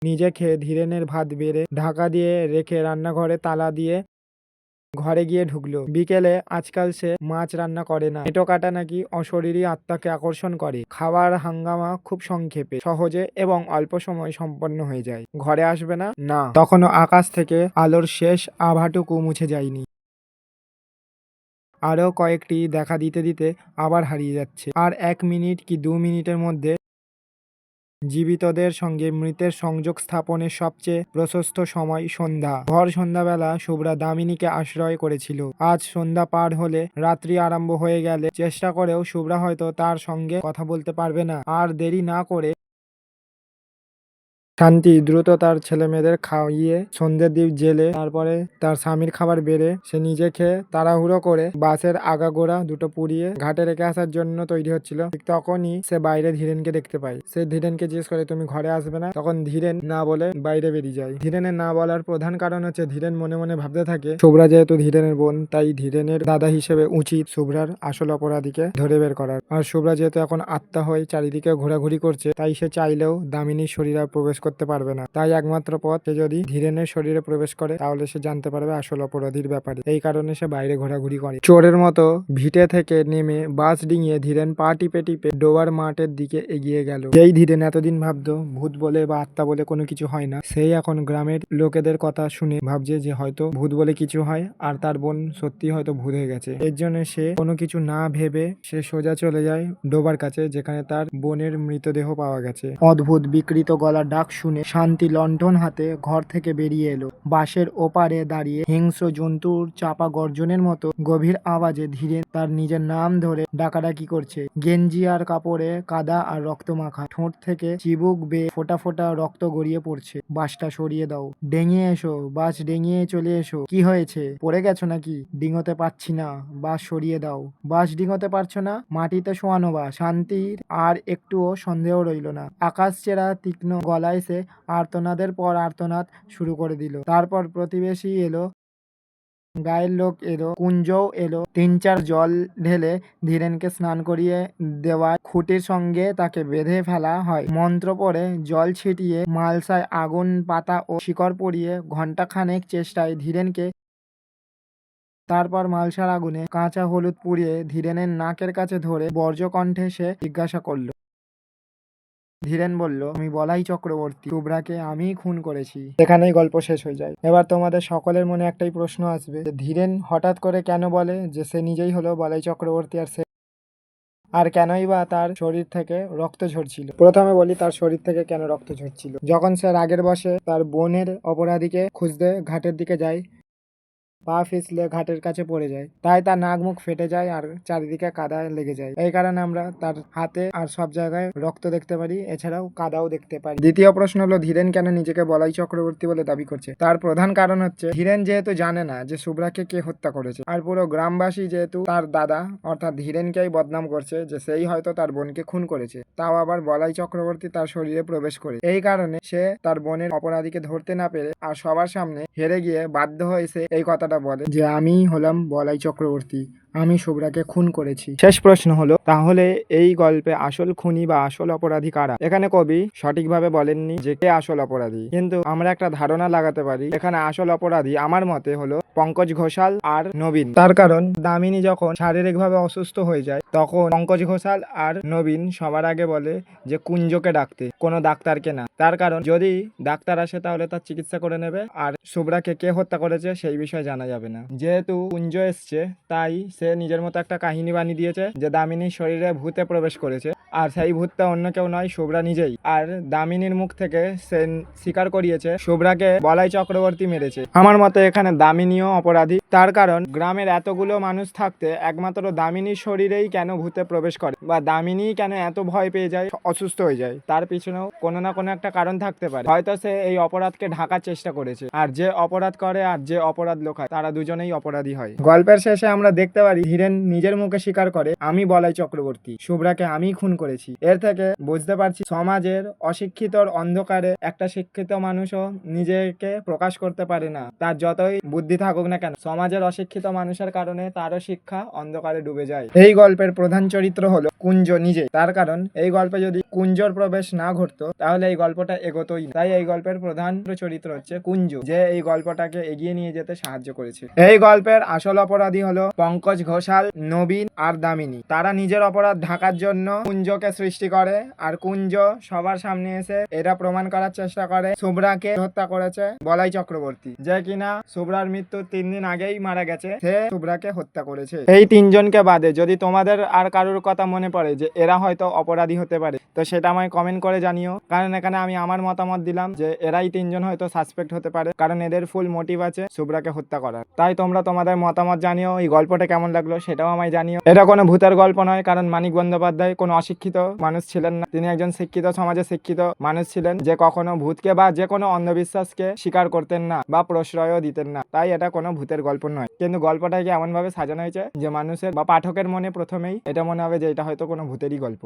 নিজে খেয়ে ধীরেনের ভাত বেড়ে ঢাকা দিয়ে রেখে রান্নাঘরে তালা দিয়ে ঘরে গিয়ে ঢুকলো। বিকেলে আজকাল সে মাছ রান্না করে না। এঁটো কাটা নাকি অশরীরী আত্মাকে আকর্ষণ করে। খাওয়ার হাঙ্গামা খুব সংক্ষেপে, সহজে এবং অল্প সময় সম্পন্ন হয়ে যায়। ঘরে আসবে না? না। তখনও আকাশ থেকে আলোর শেষ আভাটুকু মুছে যায়নি। আরও কয়েকটি দেখা দিতে দিতে আবার হারিয়ে যাচ্ছে। আর 1 মিনিট কি 2 মিনিটের মধ্যে জীবিতদের সঙ্গে মৃতের সংযোগ স্থাপনের সবচেয়ে প্রশস্ত সময় সন্ধ্যা। ভর সন্ধ্যাবেলা শুভ্রা দামিনীকে আশ্রয় করেছিল। আজ সন্ধ্যা পার হলে রাত্রি আরম্ভ হয়ে গেলে চেষ্টা করেও শুভ্রা হয়তো তার সঙ্গে কথা বলতে পারবে না। আর দেরি না করে শান্তি দ্রুত তার ছেলে মেয়েদের খাইয়ে সন্ধ্যের দ্বীপ জেলে তারপরে তার স্বামীর খাবার বেড়ে সে নিজে খেয়ে তাড়াহুড়ো করে বাসের আগাগোড়া দুটো পুড়িয়ে ঘাটে রেখে আসার জন্য তৈরি হচ্ছিল। ঠিক তখনই সে বাইরে ধীরেনকে দেখতে পায়। সে ধীরেনকে জিজ্ঞেস করে তুমি ঘরে আসবে না? তখন ধীরেন না বলে বাইরে বেরিয়ে যায়। ধীরেনের না বলার প্রধান কারণ হচ্ছে ধীরেন মনে মনে ভাবতে থাকে শুভ্রা যেহেতু ধীরেনের বোন, তাই ধীরেনের দাদা হিসেবে উচিত শুভ্রার আসল অপরাধীকে ধরে বের করার। আর শুভ্রা যেহেতু এখন আত্মা হয়ে চারিদিকে ঘোরাঘুরি করছে, তাই সে চাইলেও দামিনীর শরীরে প্রবেশ করতে পারবে না। তাই একমাত্র পথ, সে যদি ধীরেনের শরীরে প্রবেশ করে তাহলে সে জানতে পারবে আসল অপরাধীর ব্যাপারে। এই কারণে সে বাইরে ঘোরাঘুরি করে। চোরের মতো ভিটে থেকে নেমে বাস ডিঙিয়ে ধীরেন পা টিপে টিপে ডোবার মাঠের দিকে এগিয়ে গেল। যেই ধীরেন এতদিন ভাবতো ভূত বলে বা আত্মা বলে কোনো কিছু হয় না, সেই এখন গ্রামের লোকেদের কথা শুনে ভাবছে যে হয়তো ভূত বলে কিছু হয় আর তার বোন সত্যি হয়তো ভূত হয়ে গেছে। এর জন্য সে কোনো কিছু না ভেবে সে সোজা চলে যায় ডোবার কাছে, যেখানে তার বোনের মৃতদেহ পাওয়া গেছে। অদ্ভুত বিকৃত গলার ডাক শুনে শান্তি লণ্ঠন হাতে ঘর থেকে বেরিয়ে এলো। বাঁশের ওপারে দাঁড়িয়ে হিংস্র জন্তুর চাপা গর্জনের মতো গভীর আওয়াজে ধীরে তার নিজের নাম ধরে ডাকাডাকি করছে। গেঞ্জি আর কাপড়ে কাদা আর রক্ত মাখা, ঠোঁট থেকে চিবুক বেয়ে ফোঁটা ফোঁটা রক্ত গড়িয়ে পড়ছে। বাঁশটা সরিয়ে দাও, ডেঙিয়ে এসো, বাঁশ ডেঙিয়ে চলে এসো। কি হয়েছে, পড়ে গেছো নাকি? ডিঙোতে পারছি না। বাঁশ সরিয়ে দাও। বাঁশ ডিঙোতে পারছো না? মাটিতে শোয়ানো বাঁশ। শান্তির আর একটুও সন্দেহ রইল না। আকাশ চেরা তীক্ষ্ণ গলায় সে আর্তনাদের পর আর্তনাদ শুরু করে দিল। তারপর প্রতিবেশী এলো, গায়ের লোক এলো, কুঞ্জও এলো। 3-4 জল ঢেলে ধীরেনকে স্নান করিয়ে দেওয়ায় খুঁটির সঙ্গে তাকে বেঁধে ফেলা হয়। মন্ত্র পড়ে জল ছিটিয়ে মালসায় আগুন পাতা ও শিকড় পরিয়ে ঘণ্টাখানেক চেষ্টায় ধীরেনকে, তারপর মালসার আগুনে কাঁচা হলুদ পুড়িয়ে ধীরেনের নাকের কাছে ধরে বর্জ্য কণ্ঠে সে জিজ্ঞাসা করল। ধীরেন বলল, আমি বলাই চক্রবর্তী, শুভ্রাকে আমিই খুন করেছি। এখানেই গল্প শেষ হয়ে যায়। এবার তোমাদের সকলের মনে একটাই প্রশ্ন আসবে, ধীরেন হঠাৎ করে কেন বলে যে সে নিজেই হলো বলাই চক্রবর্তী, আর কেনই বা তার শরীর থেকে রক্ত ঝরছিল? প্রথমে বলি তার শরীর থেকে কেন রক্ত ঝরছিল। যখন সে রাগের বশে তার বোনের অপরাধীকে খুঁজতে ঘাটের দিকে যায়, পা ফিসলে ঘাটের কাছে পড়ে যায়, তাই তার নাক মুখ ফেটে যায় আর চারিদিকে কাদা লেগে যায়। এই কারণে আমরা তার হাতে আর সব জায়গায় রক্ত দেখতে পারি, এছাড়াও কাদাও দেখতে পারি। দ্বিতীয় প্রশ্ন হলো, ধীরেন কেন নিজেকে বলাই চক্রবর্তী বলে দাবি করছে? তার প্রধান কারণ হচ্ছে, ধীরেন যেহেতু জানে না যে শুভ্রাকে কে হত্যা করেছে, আর পুরো গ্রামবাসী যেহেতু তার দাদা অর্থাৎ ধীরেনকেই বদনাম করছে যে সেই হয়তো তার বোনকে খুন করেছে, তাও আবার বলাই চক্রবর্তী তার শরীরে প্রবেশ করে। এই কারণে সে তার বোনের অপরাধীকে ধরতে না পেরে আর সবার সামনে হেরে গিয়ে বাধ্য হয়েছে এই কথাটা বলে যে আমি হলাম বলাই চক্রবর্তী, আমি শুভ্রাকে খুন করেছি। শেষ প্রশ্ন হলো, তাহলে এই গল্পে আসল খুনি বা আসল অপরাধী কারা? এখানে কবি সঠিকভাবে বলেননি যে কে আসল অপরাধী, কিন্তু আমরা একটা ধারণা লাগাতে পারি এখানে আসল অপরাধী আমার মতে হলো পঙ্কজ ঘোষাল আর নবীন। তার কারণ দামিনী যখন শারীরিকভাবে অসুস্থ হয়ে যায় তখন পঙ্কজ ঘোষাল আর নবীন সবার আগে বলে যে কুঞ্জকে ডাকতে, কোনো ডাক্তারকে না। তার কারণ যদি ডাক্তার আসে তাহলে তার চিকিৎসা করে নেবে, আর শুভ্রাকে কে হত্যা করেছে সেই বিষয়ে জানা যাবে না। যেহেতু কুঞ্জ এসছে তাই সে নিজের মতো একটা কাহিনী বানিয়ে দিয়েছে যে দামিনীর শরীরে ভূতে প্রবেশ করেছে, আর সেই ভূতটা অন্য কেউ নয়, শুভ্রা নিজেই। আর দামিনীর মুখ থেকে সে স্বীকার করিয়েছে শুভ্রাকে বলাই চক্রবর্তী মেরেছে। আমার মতে এখানে দামিনীও অপরাধী। তার কারণ গ্রামের এতগুলো মানুষ থাকতে একমাত্র দামিনীর শরীরেই কেন ভূতে প্রবেশ করে বা দামিনী কেন এত ভয় পেয়ে যায়, অসুস্থ হয়ে যায়, তার পিছনেও কোনো না কোনো একটা কারণ থাকতে পারে। হয়তো সে এই অপরাধকে ঢাকার চেষ্টা করেছে, আর যে অপরাধ করে আর যে অপরাধ লোকায় তারা দুজনেই অপরাধী হয়। গল্পের শেষে আমরা দেখতে পারি ধীরেন নিজের মুখে স্বীকার করে আমি বলাই চক্রবর্তী, শুভ্রাকে আমি খুন করেছি। এর থেকে বুঝতে পারছি সমাজের অশিক্ষিতর অন্ধকারে একটা শিক্ষিত মানুষও নিজেকে প্রকাশ করতে পারে না, তার যতই বুদ্ধি থাকুক না কেন। সমাজের অশিক্ষিত মানুষের কারণে তারও শিক্ষা অন্ধকারে ডুবে যায়। এই গল্পের প্রধান চরিত্র হলো কুঞ্জ নিজে। তার কারণ এই গল্পে যদি কুঞ্জর প্রবেশ না ঘটতো তাহলে এই গল্পটা এগোতোই না। তাই এই গল্পের প্রধান চরিত্র হচ্ছে কুঞ্জ, যে এই গল্পটাকে এগিয়ে নিয়ে যেতে সাহায্য করেছে। এই গল্পের আসল অপরাধী হলো পঙ্কজ ঘোষাল, নবীন আর দামিনী। তারা নিজের অপরাধ ঢাকার জন্য কুঞ্জকে সৃষ্টি করে, আর কুঞ্জ সবার সামনে এসে এটা প্রমাণ করার চেষ্টা করে শুভ্রাকে হত্যা করেছে বলাই চক্রবর্তী, যে কিনা শুভ্রার মৃত্যু 3 দিন আগেই মারা গেছে, সে শুভ্রাকে হত্যা করেছে। এই তিনজনকে বাদে যদি তোমাদের আর কারোর কথা মনে পড়ে যে এরা হয়তো অপরাধী হতে পারে, তো সেটা আমায় কমেন্ট করে জানিও, কারণ এখানে আমি আমার মতামত দিলাম যে এরাই তিনজন হয়তো সাসপেক্ট হতে পারে, কারণ এদের ফুল মোটিভ আছে শুভ্রাকে হত্যা করার। তাই তোমরা তোমাদের মতামত জানিও, এই গল্পটা কেমন লাগলো সেটাও আমায় জানিও। এটা কোনো ভূতের গল্প নয়, কারণ মানিক বন্দ্যোপাধ্যায় কোনো অশিক্ষিত মানুষ ছিলেন না, তিনি একজন শিক্ষিত সমাজে শিক্ষিত মানুষ ছিলেন, যে কখনো ভূতকে বা যে কোনো অন্ধবিশ্বাসকে স্বীকার করতেন না বা প্রশ্রয়ও দিতেন না। তাই এটা কোনো ভূতের গল্প নয়, কিন্তু গল্পটাকে এমন ভাবে সাজানো হয়েছে যে মানুষের বা পাঠকের মনে প্রথমেই এটা মনে হবে যে এটা হয়তো কোনো ভূতেরই গল্প।